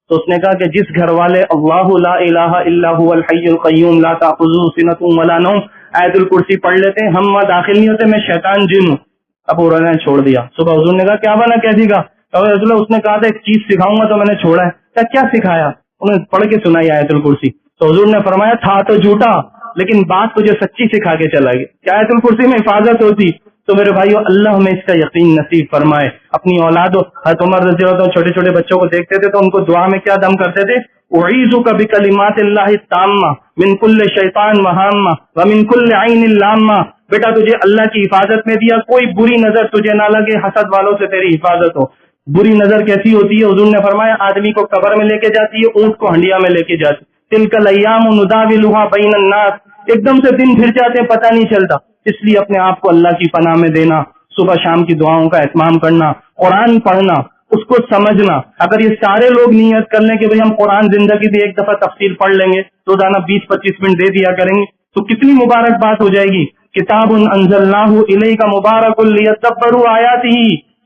تو اس نے کہا کہ جس گھر والے اللہ لا الہ الا هو الحی القیوم لا تأخذہ سنۃ ولا نوم آیت الکرسی پڑھ لیتے ہیں, ہم وہاں داخل نہیں ہوتے, میں شیطان جن ہوں. ابو ہریرہ نے چھوڑ دیا. صبح حضور نے کہا کیا بنا قیدی کا؟ رسول اللہ اس نے کہا تھا ایک چیز سکھاؤں گا تو میں نے چھوڑا ہے. کیا سکھایا؟ انہوں نے پڑھ کے سنائی آیت الکرسی. تو حضور نے فرمایا تھا تو جھوٹا لیکن بات تجھے سچی سکھا کے چلا گیا. کیا آیت الکرسی میں حفاظت ہوتی. تو میرے بھائیو اللہ ہمیں اس کا یقین نصیب فرمائے. اپنی اولاد حضرت عمر رضی اللہ عنہ چھوٹے چھوٹے بچوں کو دیکھتے تھے تو ان کو دعا میں کیا دم کرتے تھے, اعیذک بکلمات اللہ التامہ من کل شیطان وہامہ ومن کل عین لامہ. بیٹا تجھے اللہ کی حفاظت میں دیا, کوئی بری نظر تجھے نہ لگے, حسد والوں سے تیری حفاظت ہو. بری نظر کیسی ہوتی ہے؟ حضور نے فرمایا آدمی کو قبر میں لے کے جاتی ہے, اونٹ کو ہنڈیا میں لے کے جاتی. تلک الایام نداولها بین الناس, ایک دم سے دن پھر جاتے ہیں پتہ نہیں چلتا. اس لیے اپنے آپ کو اللہ کی پناہ میں دینا, صبح شام کی دعاؤں کا اہتمام کرنا, قرآن پڑھنا, اس کو سمجھنا. اگر یہ سارے لوگ نیت کر لیں کہ بھئی ہم قرآن زندگی بھی ایک دفعہ تفسیر پڑھ لیں گے, روزانہ 20-25 منٹ دے دیا کریں گے, تو کتنی مبارک بات ہو جائے گی. کتاب انزلناہ الیک مبارک لیدبروا آیاتہ,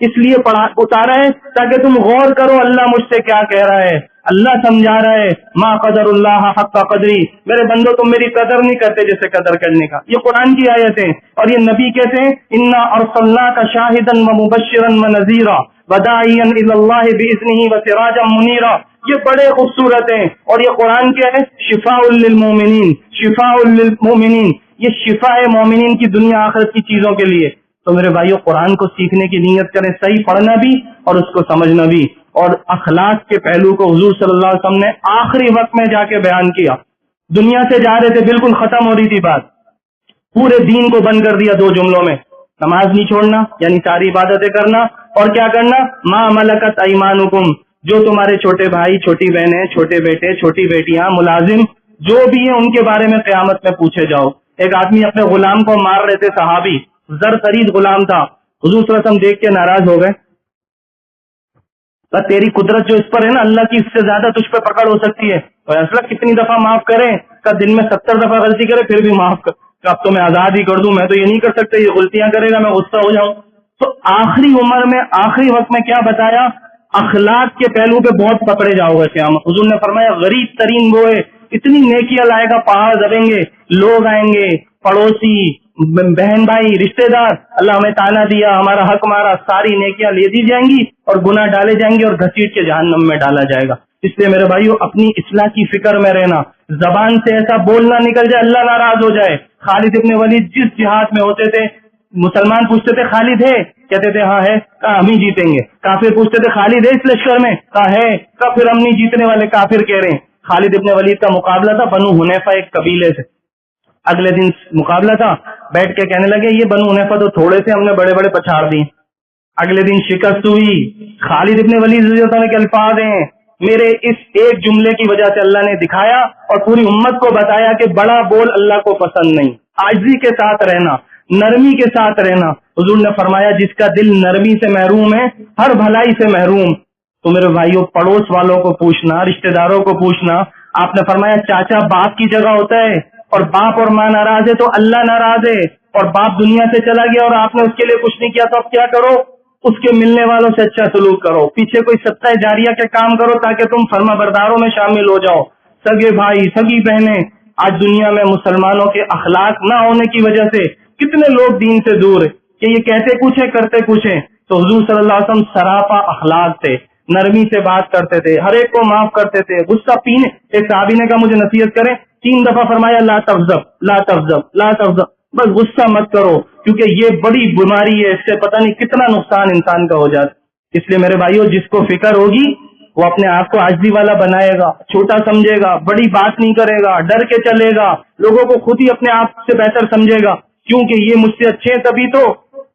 اس لیے اتارا ہے تاکہ تم غور کرو اللہ مجھ سے کیا کہہ رہا ہے. اللہ سمجھا رہا ہے ما قدر اللہ حق قدری, میرے بندو تم میری قدر نہیں کرتے جیسے قدر کرنے کا. یہ قرآن کی آیت ہے. اور یہ نبی کہتے ہیں انا ارسلناک شاہدا ومبشرا ونذیرا وداعیا الی اللہ باذنہ وسراجا منیرا. یہ بڑے خوبصورت ہیں. اور یہ قرآن کیا ہے؟ شفاء للمؤمنین, شفاء للمؤمنین, یہ شفا ہے مومنین کی دنیا آخرت کی چیزوں کے لیے. تو میرے بھائیو قرآن کو سیکھنے کی نیت کریں, صحیح پڑھنا بھی اور اس کو سمجھنا بھی. اور اخلاق کے پہلو کو حضور صلی اللہ علیہ وسلم نے آخری وقت میں جا کے بیان کیا. دنیا سے جا رہے تھے, بالکل ختم ہو رہی تھی بات, پورے دین کو بند کر دیا 2 جملوں میں. نماز نہیں چھوڑنا یعنی ساری عبادتیں کرنا, اور کیا کرنا؟ ما ملکت ایمانکم, جو تمہارے چھوٹے بھائی چھوٹی بہنیں چھوٹے بیٹے چھوٹی بیٹیاں ملازم جو بھی ہیں ان کے بارے میں قیامت میں پوچھے جاؤ. ایک آدمی اپنے غلام کو مار رہے تھے, صحابی زر خرید غلام تھا. حضور صلی اللہ علیہ وسلم دیکھ کے ناراض ہو گئے. بس تیری قدرت جو اس پر ہے نا, اللہ کی اس سے زیادہ تجھ پہ پکڑ ہو سکتی ہے. فیصلہ کتنی دفعہ معاف کریں؟ کہ دن میں 70 دفعہ غلطی کرے پھر بھی معاف کر, کہ اب تو میں آزاد ہی کر دوں, میں تو یہ نہیں کر سکتا, یہ غلطیاں کرے گا میں غصہ ہو جاؤں. تو آخری عمر میں آخری وقت میں کیا بتایا؟ اخلاق کے پہلو پہ بہت پکڑے جاؤ گے قیامت. حضور نے فرمایا غریب ترین وہ ہے, اتنی نیکیاں لائے گا, پہاڑ دبیں گے, لوگ آئیں گے, پڑوسی بہن بھائی رشتہ دار, اللہ ہمیں تانا دیا, ہمارا حق مارا, ساری نیکیاں لے دی جائیں گی اور گناہ ڈالے جائیں گے اور گھسیٹ کے جہنم میں ڈالا جائے گا. اس لیے میرے بھائیو اپنی اصلاح کی فکر میں رہنا, زبان سے ایسا بولنا نکل جائے اللہ ناراض ہو جائے. خالد ابن ولید جس جہاد میں ہوتے تھے, مسلمان پوچھتے تھے خالد ہے, کہتے تھے ہاں ہے, کہا ہم ہی جیتیں گے. کافر پوچھتے تھے خالد ہے اس لشکر میں, کہا ہے, کہا پھر ہم نہیں جیتنے والے, کافر کہہ رہے ہیں. خالد ابن ولید کا مقابلہ تھا بنو حنیفہ ایک قبیلے سے. اگلے دن مقابلہ تھا, بیٹھ کے کہنے لگے یہ بنو حنیفہ تو تھوڑے سے, ہم نے بڑے بڑے پچھاڑ دیے. اگلے دن شکست ہوئی. خالد ابن ولید رضی اللہ عنہ کے الفاظ ہیں, میرے اس ایک جملے کی وجہ سے اللہ نے دکھایا اور پوری امت کو بتایا کہ بڑا بول اللہ کو پسند نہیں, عاجزی کے ساتھ رہنا, نرمی کے ساتھ رہنا. حضور نے فرمایا جس کا دل نرمی سے محروم ہے ہر بھلائی سے محروم. تو میرے بھائیوں پڑوس والوں کو پوچھنا, رشتہ داروں کو پوچھنا. آپ نے فرمایا چاچا باپ کی جگہ ہوتا ہے, اور باپ اور ماں ناراض ہے تو اللہ ناراض ہے. اور باپ دنیا سے چلا گیا اور آپ نے اس کے لیے کچھ نہیں کیا تو اب کیا کرو؟ اس کے ملنے والوں سے اچھا سلوک کرو, پیچھے کوئی صدقہ جاریہ کے کام کرو تاکہ تم فرما برداروں میں شامل ہو جاؤ. سگے بھائی سگی بہنیں, آج دنیا میں مسلمانوں کے اخلاق نہ ہونے کی وجہ سے کتنے لوگ دین سے دور ہیں کہ یہ کہتے کچھ ہے کرتے کچھ ہے. تو حضور صلی اللہ علیہ وسلم سراپا اخلاق تھے, نرمی سے بات کرتے تھے, ہر ایک کو معاف کرتے تھے. غصہ پینے, ایک صحابی نے کہا مجھے نصیحت کریں, 3 دفعہ فرمایا لا تغضب لا تغضب لا تغضب, بس غصہ مت کرو کیونکہ یہ بڑی بیماری ہے, اس سے پتہ نہیں کتنا نقصان انسان کا ہو جاتا. اس لیے میرے بھائیوں جس کو فکر ہوگی وہ اپنے آپ کو عاجزی والا بنائے گا, چھوٹا سمجھے گا, بڑی بات نہیں کرے گا, ڈر کے چلے گا, لوگوں کو خود ہی اپنے آپ سے بہتر سمجھے گا کیونکہ یہ مجھ سے اچھے ہیں تبھی تو.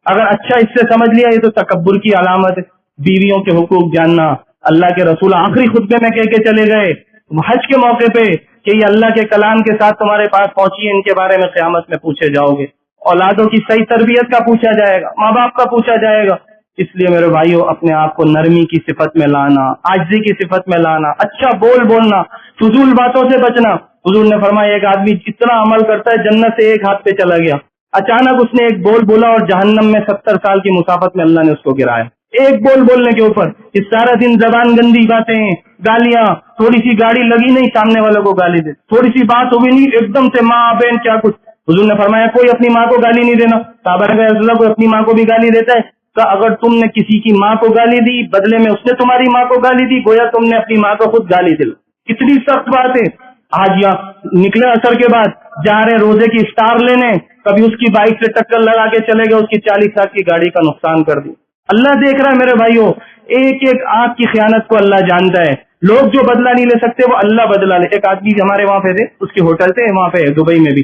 اگر اچھا اس سے سمجھ لیا یہ تو تکبر کی علامت ہے. بیویوں کے حقوق جاننا, اللہ کے رسول آخری خطبے میں کہہ کے چلے گئے حج کے موقع پہ کہ یہ اللہ کے کلام کے ساتھ تمہارے پاس پہنچی ہے, ان کے بارے میں قیامت میں پوچھے جاؤ گے. اولادوں کی صحیح تربیت کا پوچھا جائے گا، ماں باپ کا پوچھا جائے گا. اس لیے میرے بھائیوں اپنے آپ کو نرمی کی صفت میں لانا، عاجزی کی صفت میں لانا، اچھا بولنا، فضول باتوں سے بچنا. حضور نے فرمایا ایک آدمی اتنا عمل کرتا ہے جنت سے ایک ہاتھ پہ چلا گیا، اچانک اس نے ایک بول بولا اور جہنم میں 70 سال کی مسافت میں اللہ نے اس کو گرایا ایک بول بولنے کے اوپر. اس سارا دن زبان گندی باتیں، گالیاں، تھوڑی سی گاڑی لگی نہیں سامنے والوں کو گالی دے، تھوڑی سی بات ہوگی نہیں ایک دم سے ماں بہن کیا کچھ. حضور نے فرمایا کوئی اپنی ماں کو گالی نہیں دینا. صحابہ نے کہا کوئی اپنی ماں کو بھی گالی دیتا ہے؟ کہ اگر تم نے کسی کی ماں کو گالی دی بدلے میں اس نے تمہاری ماں کو گالی دی، گویا تم نے اپنی ماں کو خود گالی دی. کتنی سخت بات ہے. آج یہاں نکلے اثر کے بعد جا رہے روزے کی افطار لینے، کبھی اس کی بائک سے ٹکر لگا کے چلے گئے، اس کی 40 لاکھ کی گاڑی کا نقصان کر دی. اللہ دیکھ رہا ہے میرے بھائیوں، ایک ایک آنکھ کی خیانت کو اللہ جانتا ہے. لوگ جو بدلہ نہیں لے سکتے وہ اللہ بدلہ لے. ایک آدمی ہمارے وہاں پہ تھے، اس کے ہوٹل تھے وہاں پہ دبئی میں بھی،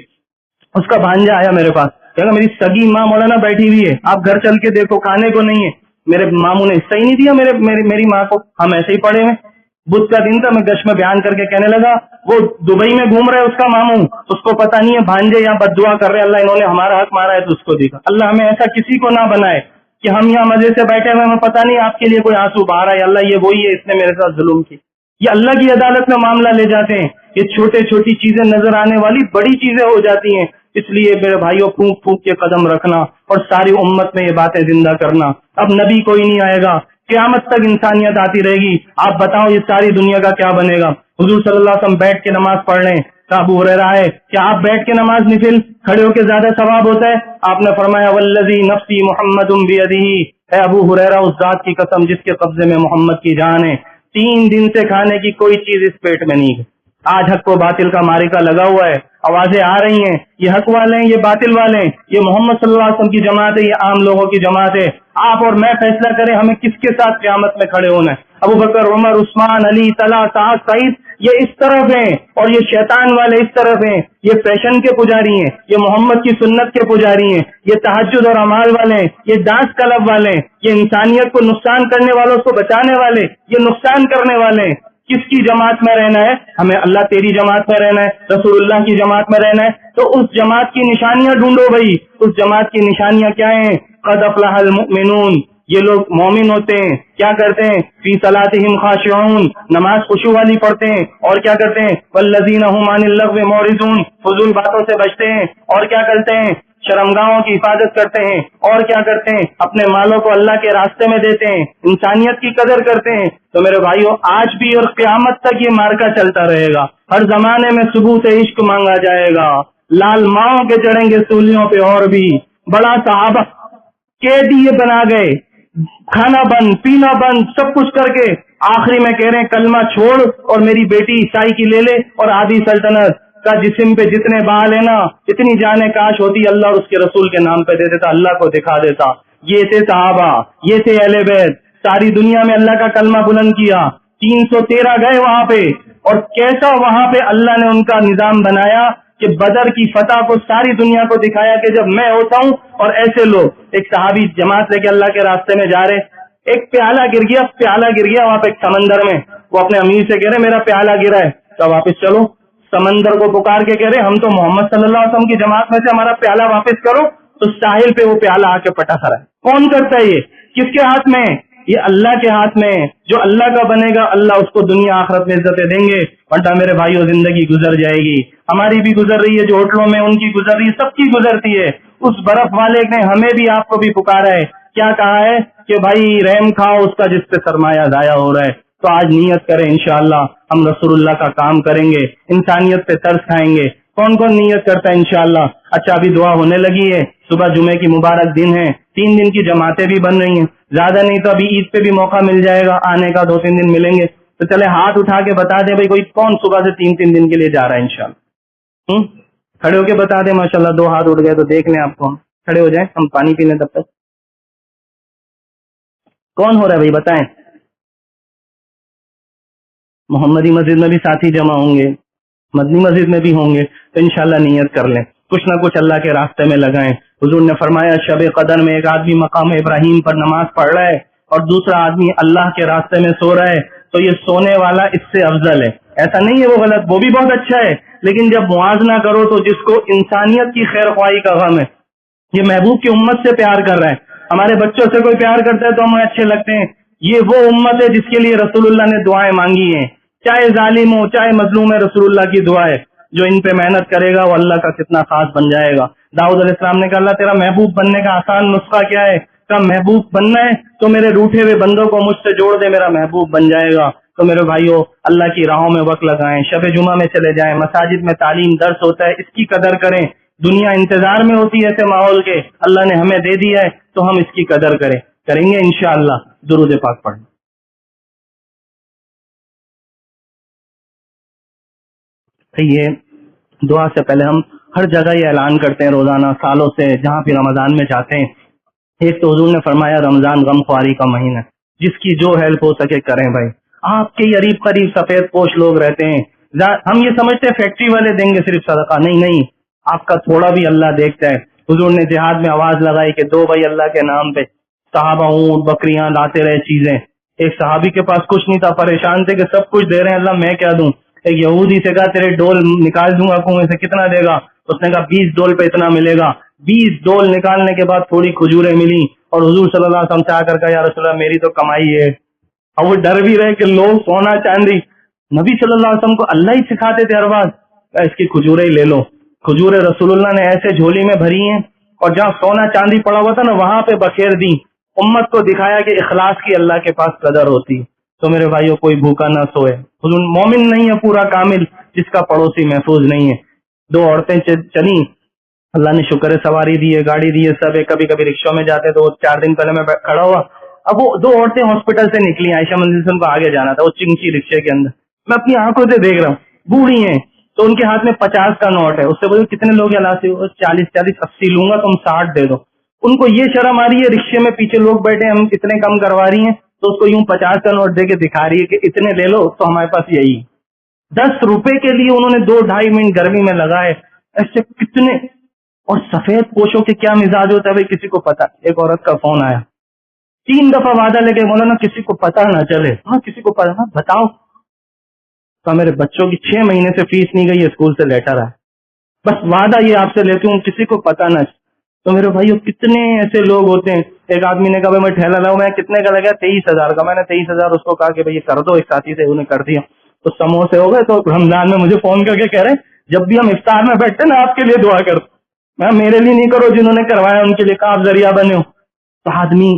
اس کا بھانجا آیا میرے پاس، کہا میری سگی ماں مولانا بیٹھی ہوئی ہے، آپ گھر چل کے دیکھو کھانے کو نہیں ہے. میرے ماموں نے حصہ ہی نہیں دیا میری ماں کو، ہم ایسے ہی پڑے ہوئے. بدھ کا دن تھا، میں گش میں بیان کر کے کہنے لگا وہ دبئی میں گھوم رہا ہے اس کا ماموں، اس کو پتہ نہیں ہے بھانجے یا بد دعا کر رہے اللہ انہوں نے ہمارا حق مارا ہے تو اس کو دیکھا. اللہ ہمیں ایسا کسی کو نہ بنائے کہ ہم یہاں مزے سے بیٹھے ہوئے ہمیں پتہ نہیں آپ کے لیے کوئی آنسو بہا رہا ہے، اللہ یہ وہی ہے اس نے میرے ساتھ ظلم کی. یہ اللہ کی عدالت میں معاملہ لے جاتے ہیں. یہ چھوٹے چھوٹی چیزیں نظر آنے والی بڑی چیزیں ہو جاتی ہیں. اس لیے میرے بھائیوں پھونک پھونک کے قدم رکھنا اور ساری امت میں یہ باتیں زندہ کرنا. اب نبی کوئی نہیں آئے گا، قیامت تک انسانیت آتی رہے گی. آپ بتاؤ یہ ساری دنیا کا کیا بنے گا؟ حضور صلی اللہ علیہ وسلم بیٹھ کے نماز پڑھ لیں. ابو ہریرہ ہے کیا آپ بیٹھ کے نماز نفل کھڑے ہو کے زیادہ ثواب ہوتا ہے؟ آپ نے فرمایا والذی نفسی محمد بیدہ، اے ابو ہریرہ اس ذات کی قسم جس کے قبضے میں محمد کی جان ہے، 3 دن سے کھانے کی کوئی چیز اس پیٹ میں نہیں ہے. آج حق و باطل کا معرکہ لگا ہوا ہے، آوازیں آ رہی ہیں، یہ حق والے ہیں، یہ باطل والے ہیں، یہ محمد صلی اللہ علیہ وسلم کی جماعت ہے، یہ عام لوگوں کی جماعت ہے. آپ اور میں فیصلہ کریں ہمیں کس کے ساتھ قیامت میں کھڑے ہونا ہے. ابو بکر، عمر، عثمان، علی، طلحہ، سعد، سعید یہ اس طرف ہیں اور یہ شیطان والے اس طرف ہیں. یہ فیشن کے پجاری ہیں، یہ محمد کی سنت کے پجاری ہیں، یہ تہجد اور اعمال والے ہیں، یہ ڈانس کلب والے ہیں، یہ انسانیت کو نقصان کرنے والوں کو بچانے والے، یہ نقصان کرنے والے ہیں. کس کی جماعت میں رہنا ہے؟ ہمیں اللہ تیری جماعت میں رہنا ہے، رسول اللہ کی جماعت میں رہنا ہے. تو اس جماعت کی نشانیاں ڈھونڈو بھائی. اس جماعت کی نشانیاں کیا ہیں؟ قد افلح المؤمنون، یہ لوگ مومن ہوتے ہیں. کیا کرتے ہیں؟ فی صلاتہم خاشعون، نماز خشوع والی پڑھتے ہیں. اور کیا کرتے ہیں؟ والذین ھم عن اللغو معرضون، فضول باتوں سے بچتے ہیں. اور کیا کرتے ہیں؟ شرمگاہوں کی حفاظت کرتے ہیں. اور کیا کرتے ہیں؟ اپنے مالوں کو اللہ کے راستے میں دیتے ہیں، انسانیت کی قدر کرتے ہیں. تو میرے بھائیوں آج بھی اور قیامت تک یہ مارکا چلتا رہے گا. ہر زمانے میں ثبوت عشق مانگا جائے گا. لال ماؤں کے چڑھیں گے سولیوں پہ اور بھی. بڑا صحابہ قیدی یہ بنا گئے، کھانا بند، پینا بند، سب کچھ کر کے آخری میں کہہ رہے ہیں کلمہ چھوڑ اور میری بیٹی عیسائی کی لے لے اور آدھی سلطنت کا جسم پہ جتنے بال ہے نا اتنی جانیں کاش ہوتی اللہ اور اس کے رسول کے نام پہ دے دیتا، اللہ کو دکھا دیتا. یہ تھے صحابہ، یہ تھے اہل بیت. ساری دنیا میں اللہ کا کلمہ بلند کیا. 313 گئے وہاں پہ اور کیسا وہاں پہ اللہ نے ان کا نظام بنایا کہ بدر کی فتح کو ساری دنیا کو دکھایا کہ جب میں ہوتا ہوں اور ایسے لوگ. ایک صحابی جماعت لے کے اللہ کے راستے میں جا رہے، ایک پیالہ گر گیا وہاں پہ ایک سمندر میں. وہ اپنے امیر سے کہہ رہے میرا پیالہ گرا ہے. تو واپس چلو. سمندر کو پکار کے کہہ رہے ہم تو محمد صلی اللہ علیہ وسلم کی جماعت میں سے، ہمارا پیالہ واپس کرو. تو ساحل پہ وہ پیالہ آ کے پٹا کھڑا ہے. کون کرتا ہے یہ؟ کس کے ہاتھ میں؟ یہ اللہ کے ہاتھ میں. جو اللہ کا بنے گا اللہ اس کو دنیا آخرت میں عزتیں دیں گے. ورنہ میرے بھائیوں زندگی گزر جائے گی. ہماری بھی گزر رہی ہے، جو ہوٹلوں میں ان کی گزر رہی ہے، سب کی گزرتی ہے. اس برف والے نے ہمیں بھی آپ کو بھی پکارا ہے. کیا کہا ہے کہ بھائی رحم کھاؤ اس کا جس پہ سرمایہ ضائع ہو رہا ہے. تو آج نیت کریں انشاءاللہ ہم رسول اللہ کا کام کریں گے، انسانیت پہ ترس کھائیں گے. کون کون نیت کرتا ہے انشاءاللہ؟ اچھا ابھی دعا ہونے لگی ہے، صبح جمعے کی مبارک دن ہے، 3 دن کی جماعتیں بھی بن رہی ہیں. زیادہ نہیں تو ابھی عید پہ بھی موقع مل جائے گا آنے کا، 2-3 دن ملیں گے. تو چلے ہاتھ اٹھا کے بتا دیں بھائی کوئی کون صبح سے 3 دن کے لیے جا رہا ہے انشاءاللہ. کھڑے ہو کے بتا دیں. ماشاءاللہ 2 ہاتھ اٹھ گئے تو دیکھ لیں آپ کو. کھڑے ہو جائیں ہم پانی پینے تب تک. کون ہو رہا ہے بھائی بتائیں. محمدی مسجد میں بھی ساتھی جمع ہوں گے، مدنی مسجد میں بھی ہوں گے. تو انشاءاللہ نیت کر لیں، کچھ نہ کچھ اللہ کے راستے میں لگائیں. حضور نے فرمایا شب قدر میں ایک آدمی مقام ابراہیم پر نماز پڑھ رہا ہے اور دوسرا آدمی اللہ کے راستے میں سو رہا ہے، تو یہ سونے والا اس سے افضل ہے. ایسا نہیں ہے وہ غلط، وہ بھی بہت اچھا ہے. لیکن جب موازنہ کرو تو جس کو انسانیت کی خیر خواہی کا غم ہے یہ محبوب کی امت سے پیار کر رہے ہیں. ہمارے بچوں سے کوئی پیار کرتا ہے تو ہمیں اچھے لگتے ہیں. یہ وہ امت ہے جس کے لیے رسول اللہ نے دعائیں مانگی ہیں. چاہے ظالم ہو چاہے مظلوم ہے، رسول اللہ کی دعا ہے. جو ان پہ محنت کرے گا وہ اللہ کا کتنا خاص بن جائے گا. داؤد علیہ السلام نے کہا اللہ تیرا محبوب بننے کا آسان نسخہ کیا ہے؟ کہا محبوب بننا ہے تو میرے روٹھے ہوئے بندوں کو مجھ سے جوڑ دے، میرا محبوب بن جائے گا. تو میرے بھائیوں، اللہ کی راہوں میں وقت لگائیں، شب جمعہ میں چلے جائیں، مساجد میں تعلیم درس ہوتا ہے، اس کی قدر کریں. دنیا انتظار میں ہوتی ہے ایسے ماحول کے، اللہ نے ہمیں دے دیا ہے تو ہم اس کی قدر کریں گے انشاءاللہ. درود پاک پڑھیں. یہ دعا سے پہلے ہم ہر جگہ یہ اعلان کرتے ہیں روزانہ سالوں سے، جہاں بھی رمضان میں جاتے ہیں. ایک تو حضور نے فرمایا رمضان غم خواری کا مہینہ، جس کی جو ہیلپ ہو سکے کریں بھائی. آپ کے قریب قریب سفید پوش لوگ رہتے ہیں، ہم یہ سمجھتے ہیں فیکٹری والے دیں گے صرف صدقہ، نہیں، آپ کا تھوڑا بھی اللہ دیکھتا ہے. حضور نے جہاد میں آواز لگائی کہ دو بھائی اللہ کے نام پہ. صحابہ اونٹ بکریاں لاتے رہے چیزیں. ایک صحابی کے پاس کچھ نہیں تھا، پریشان تھے کہ سب کچھ دے رہے ہیں اللہ میں کیا دوں. ایک یہودی سے کہا تیرے ڈول نکال دوں گا کنویں سے، کتنا دے گا؟ اس نے کہا 20 ڈول پہ اتنا ملے گا. 20 ڈول نکالنے کے بعد تھوڑی کھجوریں ملی اور حضور صلی اللہ علیہ وسلم سے آ کر کہا یا رسول اللہ میری تو کمائی ہے. اور وہ ڈر بھی رہے کہ لوگ سونا چاندی، نبی صلی اللہ علیہ وسلم کو اللہ ہی سکھاتے تھے ہر بات، اس کی کھجوریں ہی لے لو. کھجوریں رسول اللہ نے ایسے جھولی میں بھری ہیں اور جہاں سونا چاندی پڑا ہوا تھا نا وہاں پہ بکھیر دی. امت کو دکھایا کہ اخلاص کی اللہ کے پاس قدر ہوتی. تو میرے بھائیوں کوئی بھوکا نہ سوئے. حضور مومن نہیں ہے پورا کامل جس کا پڑوسی محفوظ نہیں ہے. 2 عورتیں چلی، اللہ نے شکر سواری دی ہے، گاڑی دی ہے، سب ہے. کبھی کبھی رکشوں میں جاتے تو 4 دن پہلے میں کھڑا ہوا. اب وہ 2 عورتیں ہاسپٹل سے نکلی، عائشہ منزل سے ان کو آگے جانا تھا، وہ چنکی رکشے کے اندر. میں اپنی آنکھوں سے دیکھ رہا ہوں، بوڑھی ہیں تو ان کے ہاتھ میں 50 کا نوٹ ہے. اس سے بولے کتنے لوگ اللہ سے 40 80 لوں گا، تم 60 دے دو. ان کو یہ شرم آ رہی ہے رکشے میں پیچھے لوگ بیٹھے ہم اتنے کم کروا رہی ہیں تو اس کو یوں 50 کا نوٹ دے کے دکھا رہی ہے کہ اتنے لے لو. تو ہمارے پاس یہی 10 روپے کے لیے انہوں نے 2-2.5 منٹ گرمی میں لگائے. ایسے کتنے. اور سفید پوشوں کے کیا مزاج ہوتا ہے بھائی کسی کو پتا. ایک عورت کا فون آیا، 3 دفعہ وعدہ لے کے بولا نا کسی کو پتا نہ چلے. ہاں کسی کو پتا، بتاؤ. تو میرے بچوں کی 6 مہینے سے فیس نہیں گئی، اسکول سے لیٹر آیا، بس وعدہ یہ آپ سے لیتی ہوں کسی کو پتا نہ. تو میرے بھائیو کتنے ایسے لوگ ہوتے ہیں. ایک آدمی نے کہا بھائی میں ٹھیلا لاؤں، میں کتنے کا لگا 23,000 کا. میں نے 23,000 اس کو کہا کہ بھائی یہ کر دو، ایک ساتھی سے انہیں کر دیا. تو سموسے ہو گئے. تو رمضان میں مجھے فون کر کے کہہ رہے جب بھی ہم افطار میں بیٹھتے نا آپ کے لیے دعا کرتے. میں میرے لیے نہیں کرو، جنہوں نے کروایا ان کے لیے کہا آپ ذریعہ بنے ہو. تو آدمی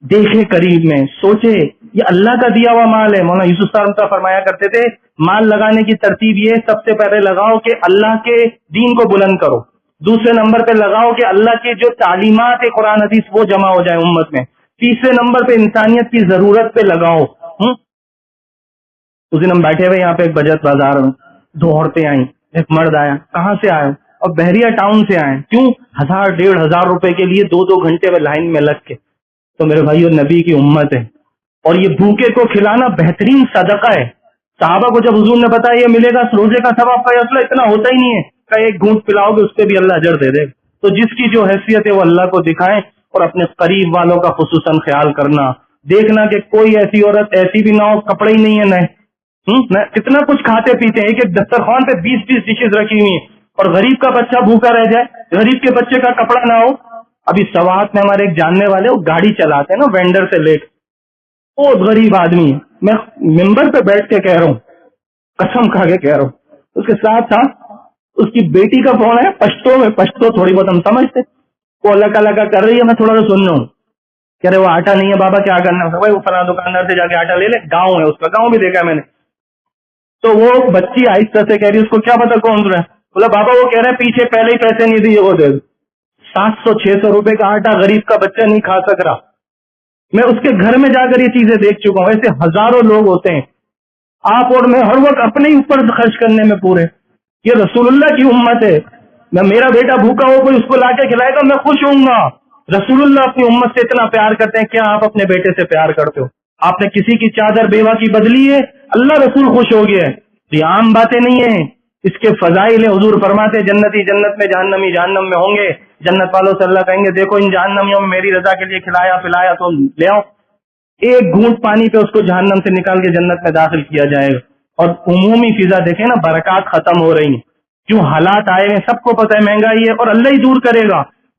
دیکھے قریب میں، سوچے یہ اللہ کا دیا ہوا مال ہے. مولانا یوسف صاحب فرمایا کرتے تھے مال لگانے کی ترتیب یہ، سب سے پہلے لگاؤ کہ اللہ کے دین کو بلند کرو. دوسرے نمبر پہ لگاؤ کہ اللہ کی جو تعلیمات ہے قرآن حدیث وہ جمع ہو جائے امت میں. تیسرے نمبر پہ انسانیت کی ضرورت پہ لگاؤ. اس دن ہم بیٹھے ہوئے یہاں پہ ایک بجٹ بازار میں، 2 عورتیں آئیں، ایک مرد آیا. کہاں سے آئے؟ اور بحریہ ٹاؤن سے آئے. کیوں؟ 1000-1500 روپے کے لیے 2 گھنٹے میں لائن میں لگ کے. تو میرے بھائیو نبی کی امت ہے اور یہ بھوکے کو کھلانا بہترین صدقہ ہے. صحابہ کو جب حضور نے بتایا یہ ملے گا روزے کا ثواب کا اصل اتنا ہوتا ہی نہیں ہے کہ ایک گھونٹ پلاؤ گے اس پہ بھی اللہ اجر دے دے. تو جس کی جو حیثیت ہے وہ اللہ کو دکھائیں اور اپنے قریب والوں کا خصوصاً خیال کرنا. دیکھنا کہ کوئی ایسی عورت ایسی بھی نہ ہو کپڑے ہی نہیں ہے نئے. کتنا کچھ کھاتے پیتے ہیں، ایک دسترخوان پہ 20 ڈشز رکھی ہوئی ہیں اور غریب کا بچہ بھوکا رہ جائے، غریب کے بچے کا کپڑا نہ ہو. ابھی سوات میں ہمارے ایک جاننے والے وہ گاڑی چلاتے ہیں نا وینڈر سے لے کے، بہت غریب آدمی ہے. میں ممبر پہ بیٹھ کے کہہ رہا ہوں، قسم کھا کے کہہ رہا ہوں. اس کے ساتھ اس کی بیٹی کا فون ہے پشتو میں، پشتو تھوڑی بہت ہم سمجھتے، وہ اللہ کا کر رہی ہے، میں تھوڑا سا سن رہا ہوں. کہہ رہے وہ آٹا نہیں ہے بابا کیا کرنا ہے؟ بھائی وہ فلاں دکاندار سے جا کے آٹا لے لے، گاؤں ہے اس کا، گاؤں بھی دیکھا میں نے. تو وہ بچی آہستہ سے کہہ رہی اس کو کیا پتا کون رہا ہے؟ بولا بابا وہ کہہ رہے ہیں پیچھے پہلے ہی پیسے نہیں دیے، وہ دے 700-600 روپے کا آٹا غریب کا بچہ نہیں کھا سک رہا. میں اس کے گھر میں جا کر یہ چیزیں دیکھ چکا ہوں. ایسے ہزاروں لوگ ہوتے ہیں. آپ اور میں ہر وقت اپنے ہی اوپر خرچ کرنے میں پورے. یہ رسول اللہ کی امت ہے. میں میرا بیٹا بھوکا ہو کوئی اس کو لا کے کھلائے گا میں خوش ہوں گا. رسول اللہ اپنی امت سے اتنا پیار کرتے ہیں. کیا آپ اپنے بیٹے سے پیار کرتے ہو؟ آپ نے کسی کی چادر بیوہ کی بدلی ہے، اللہ رسول خوش ہو گیا ہے. یہ عام باتیں نہیں ہیں، اس کے فضائل ہیں. حضور فرماتے جنتی جنت میں، جہنمی جہنم میں ہوں گے. جنت والوں سے اللہ کہیں گے دیکھو ان جہنمیوں میں میری رضا کے لیے کھلایا پلایا تو لے آؤ. ایک گھونٹ پانی پہ اس کو جہنم سے نکال کے جنت میں داخل کیا جائے گا. اور عمومی فضا دیکھیں نا، برکات ختم ہو رہی ہیں. کیوں؟ حالات آئے ہیں، سب کو پتہ ہے مہنگائی ہے اور اللہ ہی دور کرے گا.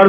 پر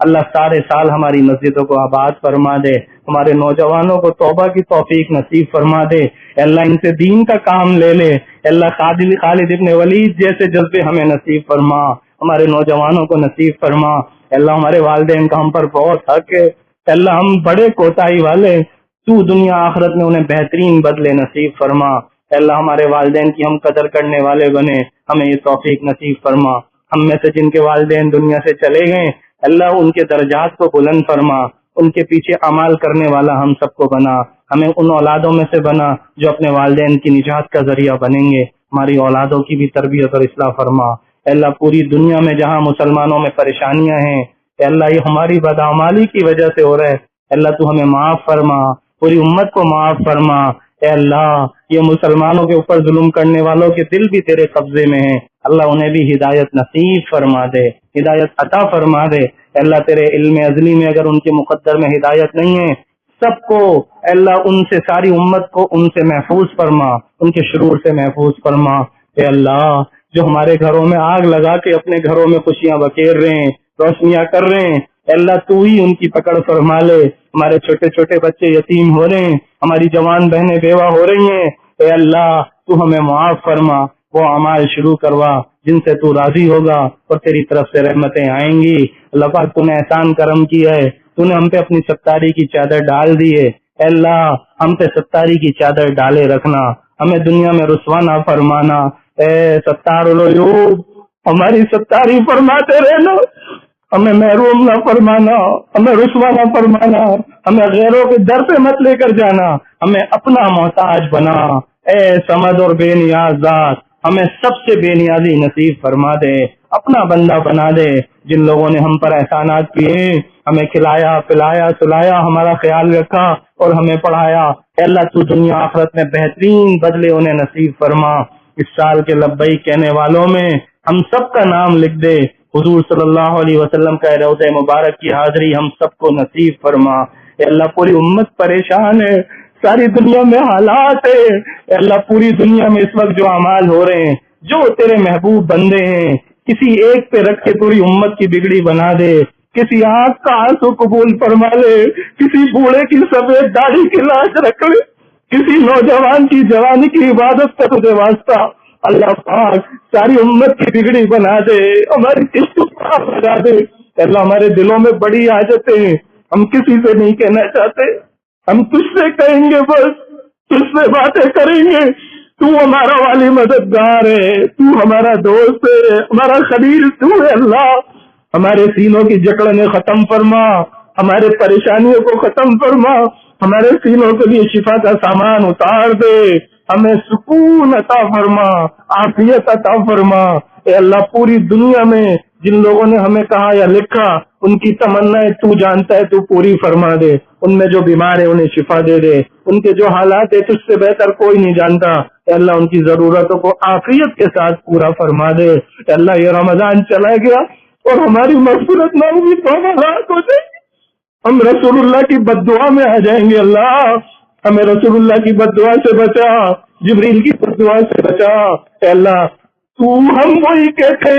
اللہ سارے سال ہماری مسجدوں کو آباد فرما دے، ہمارے نوجوانوں کو توبہ کی توفیق نصیب فرما دے، اللہ ان سے دین کا کام لے لے، اللہ خالد ابن ولید جیسے جذبے ہمیں نصیب فرما، ہمارے نوجوانوں کو نصیب فرما، اللہ ہمارے والدین کا ہم پر بہت حق ہے، اللہ ہم بڑے کوتاہی والے، تو دنیا آخرت میں انہیں بہترین بدلے نصیب فرما، اللہ ہمارے والدین کی ہم قدر کرنے والے بنے، ہمیں یہ توفیق نصیب فرما، ہم میں سے جن کے والدین دنیا سے چلے گئے اللہ ان کے درجات کو بلند فرما، ان کے پیچھے عمل کرنے والا ہم سب کو بنا، ہمیں ان اولادوں میں سے بنا جو اپنے والدین کی نجات کا ذریعہ بنیں گے، ہماری اولادوں کی بھی تربیت اور اصلاح فرما، اللہ پوری دنیا میں جہاں مسلمانوں میں پریشانیاں ہیں اللہ یہ ہماری بدعمالی کی وجہ سے ہو رہا ہے، اللہ تو ہمیں معاف فرما، پوری امت کو معاف فرما، اے اللہ یہ مسلمانوں کے اوپر ظلم کرنے والوں کے دل بھی تیرے قبضے میں ہیں، اللہ انہیں بھی ہدایت نصیب فرما دے، ہدایت عطا فرما دے، اے اللہ تیرے علم ازلی میں اگر ان کے مقدر میں ہدایت نہیں ہے سب کو اے اللہ ان سے ساری امت کو ان سے محفوظ فرما، ان کے شرور سے محفوظ فرما، اے اللہ جو ہمارے گھروں میں آگ لگا کے اپنے گھروں میں خوشیاں بکھیر رہے ہیں، روشنیاں کر رہے ہیں، اللہ تو ہی ان کی پکڑ فرما لے، ہمارے چھوٹے چھوٹے بچے یتیم ہو رہے ہیں، ہماری جوان بہنیں بیوہ ہو رہی ہیں، اے اللہ تو ہمیں معاف فرما، وہ اعمال شروع کروا جن سے تو راضی ہوگا اور تیری طرف سے رحمتیں آئیں گی، اللہ پاک تو نے احسان کرم کیا ہے، تو نے ہم پہ اپنی ستاری کی چادر ڈال دی ہے، اے اللہ ہم پہ ستاری کی چادر ڈالے رکھنا، ہمیں دنیا میں رسوا نہ فرمانا، اے ستار العیوب ہماری ستاری فرماتے رہنا، ہمیں محروم نہ فرمانا، ہمیں رسوا نہ فرمانا، ہمیں غیروں کے در پہ مت لے کر جانا، ہمیں اپنا محتاج بنا، اے سمد اور بے نیاز ذات ہمیں سب سے بے نیازی نصیب فرما دے، اپنا بندہ بنا دے، جن لوگوں نے ہم پر احسانات کیے ہمیں کھلایا پلایا سلایا ہمارا خیال رکھا اور ہمیں پڑھایا، اے اللہ تو دنیا آخرت میں بہترین بدلے انہیں نصیب فرما، اس سال کے لبیک کہنے والوں میں ہم سب کا نام لکھ دے، حضور صلی اللہ علیہ وسلم کا روضہ مبارک کی حاضری ہم سب کو نصیب فرما، اے اللہ پوری امت پریشان ہے، ساری دنیا میں حالات ہے، اے اللہ پوری دنیا میں اس وقت جو اعمال ہو رہے ہیں جو تیرے محبوب بندے ہیں کسی ایک پہ رکھ کے پوری امت کی بگڑی بنا دے، کسی آنکھ کا آنسو قبول فرما لے، کسی بوڑھے کی سفید داڑھی کی لاش رکھ لے، کسی نوجوان کی جوانی کی عبادت کا تجھے واسطہ اللہ پاک ساری امت کی بگڑی بنا دے، ہماری قسط لگا دے، اللہ ہمارے دلوں میں بڑی حاجتیں ہم کسی سے نہیں کہنا چاہتے، ہم تجھ سے کہیں گے، بس تجھ سے باتیں کریں گے، تو ہمارا والی مددگار ہے، تو ہمارا دوست ہے، ہمارا خلیل تو ہے، اللہ ہمارے سینوں کی جکڑنیں ختم فرما، ہمارے پریشانیوں کو ختم فرما، ہمارے سینوں کے لیے شفا کا سامان اتار دے، ہمیں سکون عطا فرما، عافیت عطا فرما، اے اللہ پوری دنیا میں جن لوگوں نے ہمیں کہا یا لکھا ان کی تمنائیں تو جانتا ہے، تو پوری فرما دے، ان میں جو بیمار ہیں انہیں شفا دے دے، ان کے جو حالات ہے تجھ سے بہتر کوئی نہیں جانتا، اے اللہ ان کی ضرورتوں کو عافیت کے ساتھ پورا فرما دے، اے اللہ یہ رمضان چلا گیا اور ہماری مغفرت نہ ہوگی تو ہم ہلاک ہو جائیں گے، ہم رسول اللہ کی بد دعا میں آ جائیں گے، اللہ ہمیں رسول اللہ کی بد دعا سے بچا، جبریل کی بد دعا سے بچا، اے اللہ تو ہم وہی کہتے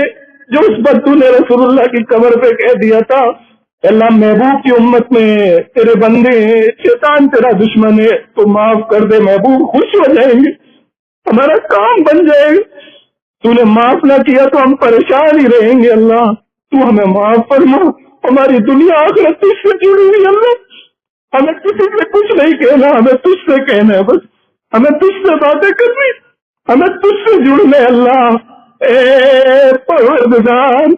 جو اس بدو نے رسول اللہ کی قبر پہ کہہ دیا تھا، اے اللہ محبوب کی امت میں تیرے بندے ہیں، شیطان تیرا دشمن ہے، تو معاف کر دے، محبوب خوش ہو جائیں گے، ہمارا کام بن جائے گا، تو نے معاف نہ کیا تو ہم پریشان ہی رہیں گے، اللہ تو ہمیں معاف فرما، ہماری دنیا آخرت تجھ سے جڑی ہوئی، اللہ ہمیں کسی سے کچھ نہیں کہنا، ہمیں تجھ سے کہنا ہے، بس ہمیں تجھ سے باتیں کرنی، ہمیں تجھ سے جڑنا ہے، اللہ اے پروردگار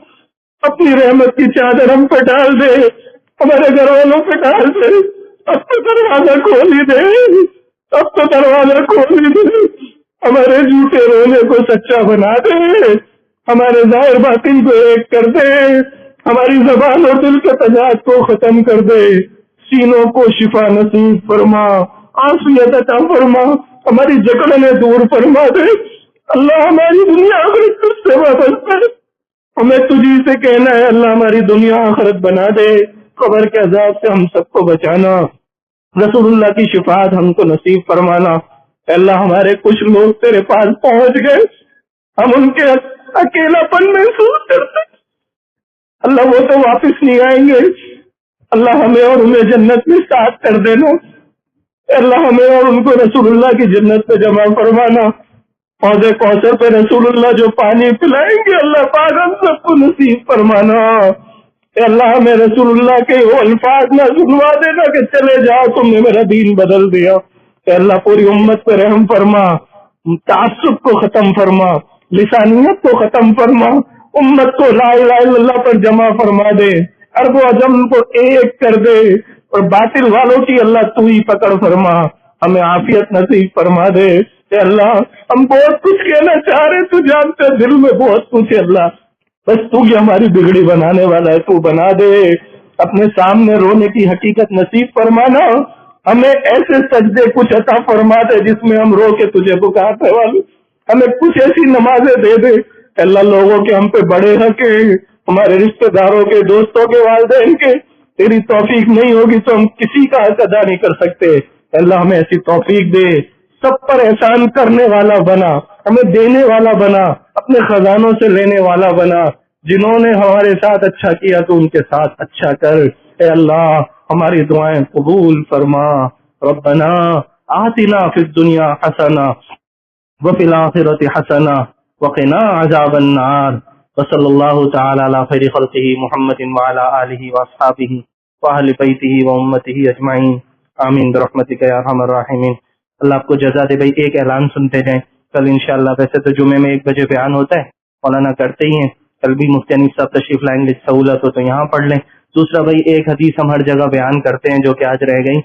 اپنی رحمت کی چادر ہم پہ ڈال دے، ہمارے گھر والوں پہ ڈال دے، اب تو دروازہ کھول ہی دے، اب تو دروازہ کھول ہی دے، ہمارے جھوٹے رونے کو سچا بنا دے، ہمارے ظاہر باطن کو ایک کر دے، ہماری زبان اور دل کے تضاد کو ختم کر دے، سینوں کو شفا نصیب فرما، عافیت عطا فرما، ہماری جکڑنیں دور فرما دے، اللہ ہماری دنیا آخرت تجھ سے وابستہ ہے، ہمیں تجھی سے کہنا ہے، اللہ ہماری دنیا آخرت بنا دے، قبر کے عذاب سے ہم سب کو بچانا، رسول اللہ کی شفاعت ہم کو نصیب فرمانا، اے اللہ ہمارے کچھ لوگ تیرے پاس پہنچ گئے، ہم ان کے اکیلا پن محسوس کرتے اللہ وہ تو واپس نہیں آئیں گے. اللہ ہمیں اور انہیں جنت میں ساتھ کر دینا. اللہ ہمیں اور ان کو رسول اللہ کی جنت پہ جمع فرمانا. حوض کوثر پہ رسول اللہ جو پانی پلائیں گے اللہ پاک ہم سب کو نصیب فرمانا. اے اللہ ہمیں رسول اللہ کے وہ الفاظ نہ سنوا دینا کہ چلے جاؤ تم نے میرا دین بدل دیا. اے اللہ پوری امت پہ رحم فرما, تعصب کو ختم فرما, لسانیت کو ختم فرما, امت کو لا الہ الا اللہ پر جمع فرما دے, عرب و عجم کو ایک کر دے, اور باطل والوں کی اللہ تو ہی پکڑ فرما, ہمیں عافیت نصیب فرما دے. اے اللہ ہم بہت کچھ کہنا چاہ رہے, تو جانتے دل میں بہت کچھ ہے اللہ, بس تو ہی ہماری بگڑی بنانے والا ہے, تو بنا دے. اپنے سامنے رونے کی حقیقت نصیب فرمانا, ہمیں ایسے سجدے کچھ عطا فرما دے جس میں ہم رو کے تجھے پکارتے والے, ہمیں کچھ ایسی نمازیں دے دے اللہ لوگوں کے ہم پہ بڑے حق ہیں, ہمارے رشتہ داروں کے, دوستوں کے, والدین کے, تیری توفیق نہیں ہوگی تو ہم کسی کا حق ادا نہیں کر سکتے. اللہ ہمیں ایسی توفیق دے, سب پر احسان کرنے والا بنا, ہمیں دینے والا بنا, اپنے خزانوں سے لینے والا بنا. جنہوں نے ہمارے ساتھ اچھا کیا تو ان کے ساتھ اچھا کر. اے اللہ ہماری دعائیں قبول فرما. ربنا آتنا فی الدنیا حسنہ وفی الآخرۃ حسنہ وقنا عذاب النار. وصلی اللہ تعالی علی خیر خلقہ محمد وعلی آلہ واصحابہ واہل بیتہ وامتہ اجمعین, آمین برحمتک یا ارحم الراحمین. اللہ آپ کو جزا دے. بھائی ایک اعلان سنتے جائیں, کل انشاءاللہ ویسے تو جمعے میں 1 بجے بیان ہوتا ہے, مولانا کرتے ہی ہیں, کل بھی مفتی انیس صاحب تشریف لائیں گے, سہولت ہو تو یہاں پڑھ لیں. دوسرا بھائی ایک حدیث ہم ہر جگہ بیان کرتے ہیں جو کہ آج رہ گئی,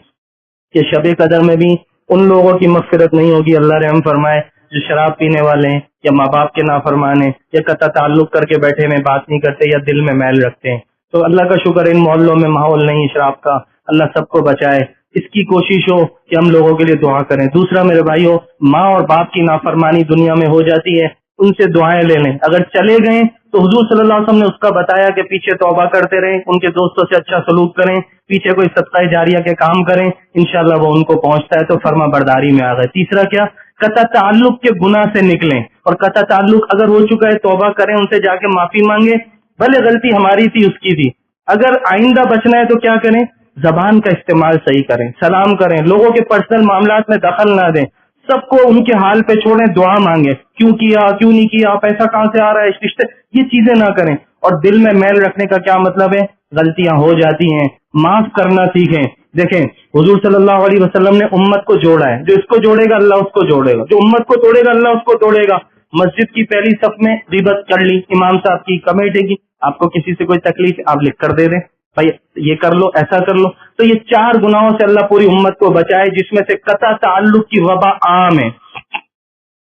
کہ شب قدر میں بھی ان لوگوں کی مغفرت نہیں ہوگی, اللہ رحم فرمائے, جو شراب پینے والے ہیں یا ماں باپ کے نافرمان ہیں یا قطع تعلق کر کے بیٹھے میں بات نہیں کرتے یا دل میں میل رکھتے ہیں. تو اللہ کا شکر ان محلوں میں ماحول نہیں شراب کا, اللہ سب کو بچائے. اس کی کوشش ہو کہ ہم لوگوں کے لیے دعا کریں. دوسرا میرے بھائیو, ماں اور باپ کی نافرمانی دنیا میں ہو جاتی ہے, ان سے دعائیں لے لیں. اگر چلے گئے تو حضور صلی اللہ علیہ وسلم نے اس کا بتایا کہ پیچھے توبہ کرتے رہیں, ان کے دوستوں سے اچھا سلوک کریں, پیچھے کوئی صدقہ جاریہ کے کام کریں, انشاءاللہ وہ ان کو پہنچتا ہے تو فرما برداری میں آ گئے. تیسرا کیا, قطع تعلق کے گناہ سے نکلیں, اور قطع تعلق اگر ہو چکا ہے توبہ کریں, ان سے جا کے معافی مانگیں. بھلے غلطی ہماری تھی اس کی تھی, اگر آئندہ بچنا ہے تو کیا کریں, زبان کا استعمال صحیح کریں, سلام کریں, لوگوں کے پرسنل معاملات میں دخل نہ دیں, سب کو ان کے حال پہ چھوڑیں, دعا مانگیں, کیوں کیا کیوں نہیں کیا, پیسہ کہاں سے آ رہا ہے, اس رشتے, یہ چیزیں نہ کریں. اور دل میں میل رکھنے کا کیا مطلب ہے, غلطیاں ہو جاتی ہیں, معاف کرنا سیکھیں. دیکھیں حضور صلی اللہ علیہ وسلم نے امت کو جوڑا ہے, جو اس کو جوڑے گا اللہ اس کو جوڑے گا, جو امت کو توڑے گا اللہ اس کو توڑے گا. مسجد کی پہلی صف میں غیبت کر لی امام صاحب کی, کمیٹی کی, آپ کو کسی سے کوئی تکلیف آپ لکھ کر دے دیں, بھائی یہ کر لو, ایسا کر لو. تو یہ 4 گناہوں سے اللہ پوری امت کو بچائے, جس میں سے قطع تعلق کی وبا عام ہے.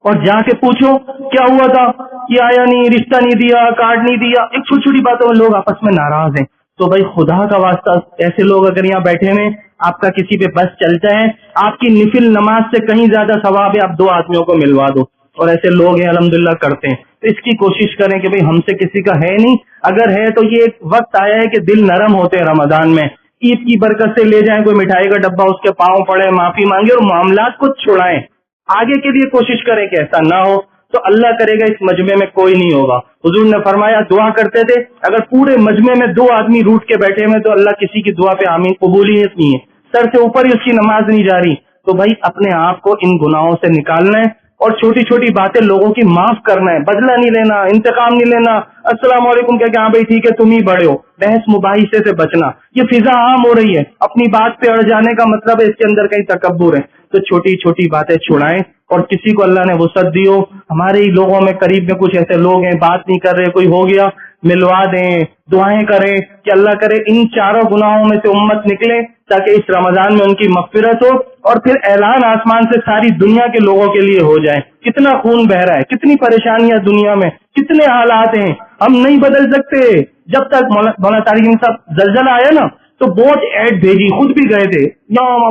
اور جا کے پوچھو کیا ہوا تھا, یہ آیا نہیں, رشتہ نہیں دیا, کارڈ نہیں دیا, ایک چھوٹی چھوٹی باتوں میں لوگ آپس میں ناراض ہیں. تو بھائی خدا کا واسطہ, ایسے لوگ اگر یہاں بیٹھے ہیں, آپ کا کسی پہ بس چلتا ہے, آپ کی نفل نماز سے کہیں زیادہ ثواب ہے, آپ 2 آدمیوں کو ملوا دو. اور ایسے لوگ ہیں الحمدللہ کرتے ہیں. تو اس کی کوشش کریں کہ بھئی ہم سے کسی کا ہے نہیں, اگر ہے تو یہ ایک وقت آیا ہے کہ دل نرم ہوتے ہیں رمضان میں, عید کی برکت سے لے جائیں کوئی مٹھائی کا ڈبہ, اس کے پاؤں پڑے, معافی مانگے اور معاملات کو چھڑائیں. آگے کے لیے کوشش کریں کہ ایسا نہ ہو, تو اللہ کرے گا اس مجمع میں کوئی نہیں ہوگا. حضور نے فرمایا, دعا کرتے تھے, اگر پورے مجمع میں 2 آدمی روٹ کے بیٹھے ہوئے تو اللہ کسی کی دعا پہ آمین قبولیت نہیں ہے, سر سے اوپر ہی اس کی نماز نہیں جاری. تو بھائی اپنے آپ کو ان گناہوں سے نکالنا ہے, اور چھوٹی چھوٹی باتیں لوگوں کی معاف کرنا ہے, بدلہ نہیں لینا, انتقام نہیں لینا, السلام علیکم کیا کہ ہاں بھائی ٹھیک ہے تم ہی بڑے ہو, بحث مباحثے سے بچنا. یہ فضا عام ہو رہی ہے, اپنی بات پہ اڑ جانے کا مطلب ہے اس کے اندر کہیں تکبر ہے. تو چھوٹی چھوٹی باتیں چھڑائیں, اور کسی کو اللہ نے وسعت دی ہو, ہمارے ہی لوگوں میں قریب میں کچھ ایسے لوگ ہیں بات نہیں کر رہے, کوئی ہو گیا ملوا دیں, دعائیں کریں کہ اللہ کرے ان 4 گناہوں میں سے امت نکلے, تاکہ اس رمضان میں ان کی مغفرت ہو, اور پھر اعلان آسمان سے ساری دنیا کے لوگوں کے لیے ہو جائے. کتنا خون بہ رہا ہے, کتنی پریشانیاں دنیا میں, کتنے حالات ہیں, ہم نہیں بدل سکتے. جب تک مولانا طارق صاحب زلزلہ آیا نا تو بہت ایڈ بھیجی, خود بھی گئے تھے,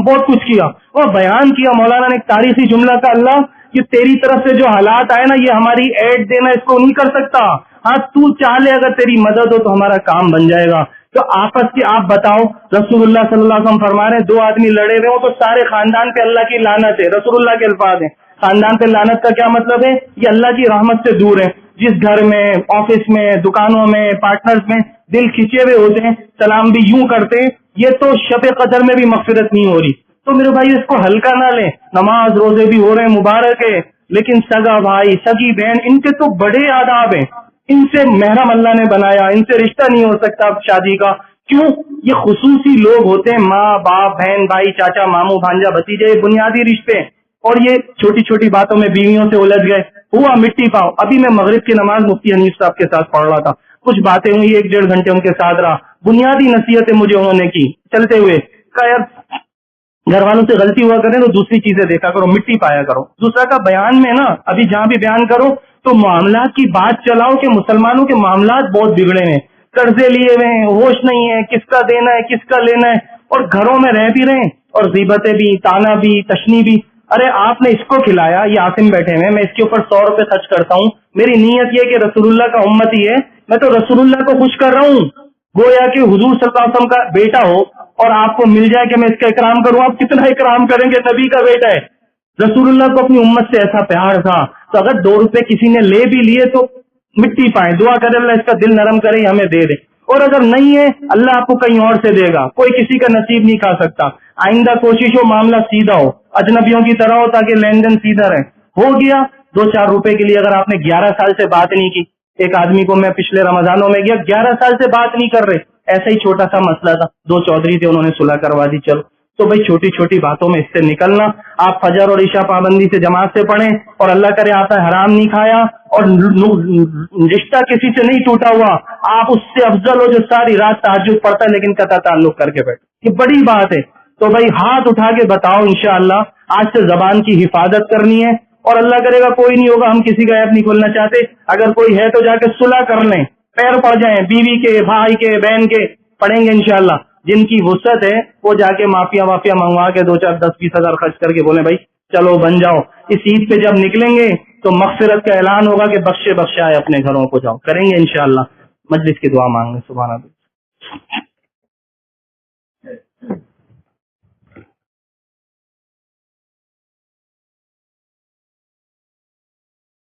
بہت کچھ کیا, وہ بیان کیا مولانا نے ایک تاریخی جملہ کا, اللہ کہ تیری طرف سے جو حالات آئے نا, یہ ہماری ایڈ دینا اس کو نہیں کر سکتا, ہاں تو چاہ لے اگر تیری مدد ہو تو ہمارا کام بن جائے گا. تو آپس کی آپ بتاؤ, رسول اللہ صلی اللہ علیہ وسلم فرما رہے ہیں 2 آدمی لڑے ہوئے ہوں تو سارے خاندان پہ اللہ کی لعنت ہے. رسول اللہ کے الفاظ ہیں. خاندان پہ لعنت کا کیا مطلب ہے, یہ اللہ کی رحمت سے دور ہے. جس گھر میں, آفس میں, دکانوں میں, پارٹنرز میں دل کھچے ہوئے ہوتے ہیں, سلام بھی یوں کرتے ہیں, یہ تو شب قدر میں بھی مغفرت نہیں ہو رہی. تو میرے بھائی اس کو ہلکا نہ لیں, نماز روزے بھی ہو رہے ہیں مبارک ہے, لیکن سگا بھائی سگی بہن ان کے تو بڑے آداب ہیں, ان سے محرم اللہ نے بنایا, ان سے رشتہ نہیں ہو سکتا شادی کا. کیوں؟ یہ خصوصی لوگ ہوتے ہیں, ماں باپ بہن بھائی چاچا ماموں بھانجا بھتیجے, یہ بنیادی رشتے ہیں. اور یہ چھوٹی چھوٹی باتوں میں بیویوں سے الجھ گئے, ہوا مٹی پاؤ. ابھی میں مغرب کی نماز مفتی حنیف صاحب کے ساتھ پڑھ رہا تھا, کچھ باتیں ہوئی, 1-1.5 گھنٹے ان کے ساتھ رہا, بنیادی نصیحتیں مجھے انہوں نے کی چلتے ہوئے. کہا یار گھر والوں سے غلطی ہوا کرے تو دوسری چیزیں دیکھا کرو, مٹی پایا کرو. دوسرا کا بیان میں نا, ابھی جہاں بھی بیان کرو تو معاملات کی بات چلاؤ کہ مسلمانوں کے معاملات بہت بگڑے ہیں, قرضے لیے ہوئے ہیں, ہوش نہیں ہے کس کا دینا ہے کس کا لینا ہے, اور گھروں میں رہ بھی رہے ہیں اور غیبتیں بھی, تانا بھی, تشنی بھی. ارے آپ نے اس کو کھلایا, یہ عاصم بیٹھے ہوئے, میں اس کے اوپر 100 روپے خرچ کرتا ہوں, میری نیت یہ کہ رسول اللہ کا امتی ہے, میں تو رسول اللہ کو خوش کر رہا ہوں. گویا کہ حضور صلی اللہ علیہ وسلم کا بیٹا ہو اور آپ کو مل جائے کہ میں اس کا اکرام کروں, آپ کتنا اکرام کریں گے, نبی کا بیٹا ہے. رسول اللہ کو اپنی امت سے ایسا پیار تھا, تو اگر 2 روپے کسی نے لے بھی لیے تو مٹی پائیں, دعا کرے اللہ اس کا دل نرم کرے, ہمیں دے دے. اور اگر نہیں ہے اللہ آپ کو کہیں اور سے دے گا, کوئی کسی کا نصیب نہیں کھا سکتا. آئندہ کوشش ہو معاملہ سیدھا ہو, اجنبیوں کی طرح ہو, تاکہ لین دین سیدھا رہے. ہو گیا 2-4 روپے کے لیے اگر آپ نے 11 سال سے بات نہیں کی, ایک آدمی کو میں پچھلے رمضانوں میں گیا, 11 سال سے بات نہیں کر رہے, ایسا ہی چھوٹا سا مسئلہ تھا, 2 چودھری تھے, انہوں نے صلح کروا دی. چلو تو بھائی چھوٹی چھوٹی باتوں میں اس سے نکلنا. آپ فجر اور عشاء پابندی سے جماعت سے پڑھیں, اور اللہ کرے آپ نے حرام نہیں کھایا اور رشتہ کسی سے نہیں ٹوٹا ہوا, آپ اس سے افضل ہو جو ساری رات تہجد پڑھتا ہے لیکن قطع تعلق کر کے بیٹھے. یہ بڑی بات ہے. تو بھائی ہاتھ اٹھا کے بتاؤ, انشاءاللہ آج سے زبان کی حفاظت کرنی ہے, اور اللہ کرے گا کوئی نہیں ہوگا, ہم کسی کا عیب نہیں کھولنا چاہتے. اگر کوئی ہے تو جا کے صلح کر لیں, پیر پڑ جائیں, بیوی کے, بھائی کے, بہن کے, پڑھیں گے انشاءاللہ. جن کی وسعت ہے وہ جا کے معافیا منگوا کے 2-4 10-20 ہزار خرچ کر کے بولیں بھائی چلو بن جاؤ. اس عید پہ جب نکلیں گے تو مغفرت کا اعلان ہوگا کہ بخشے بخشائے اپنے گھروں کو جاؤ, کریں گے انشاءاللہ. مجلس کی دعا مانگیں. سبحان اللہ.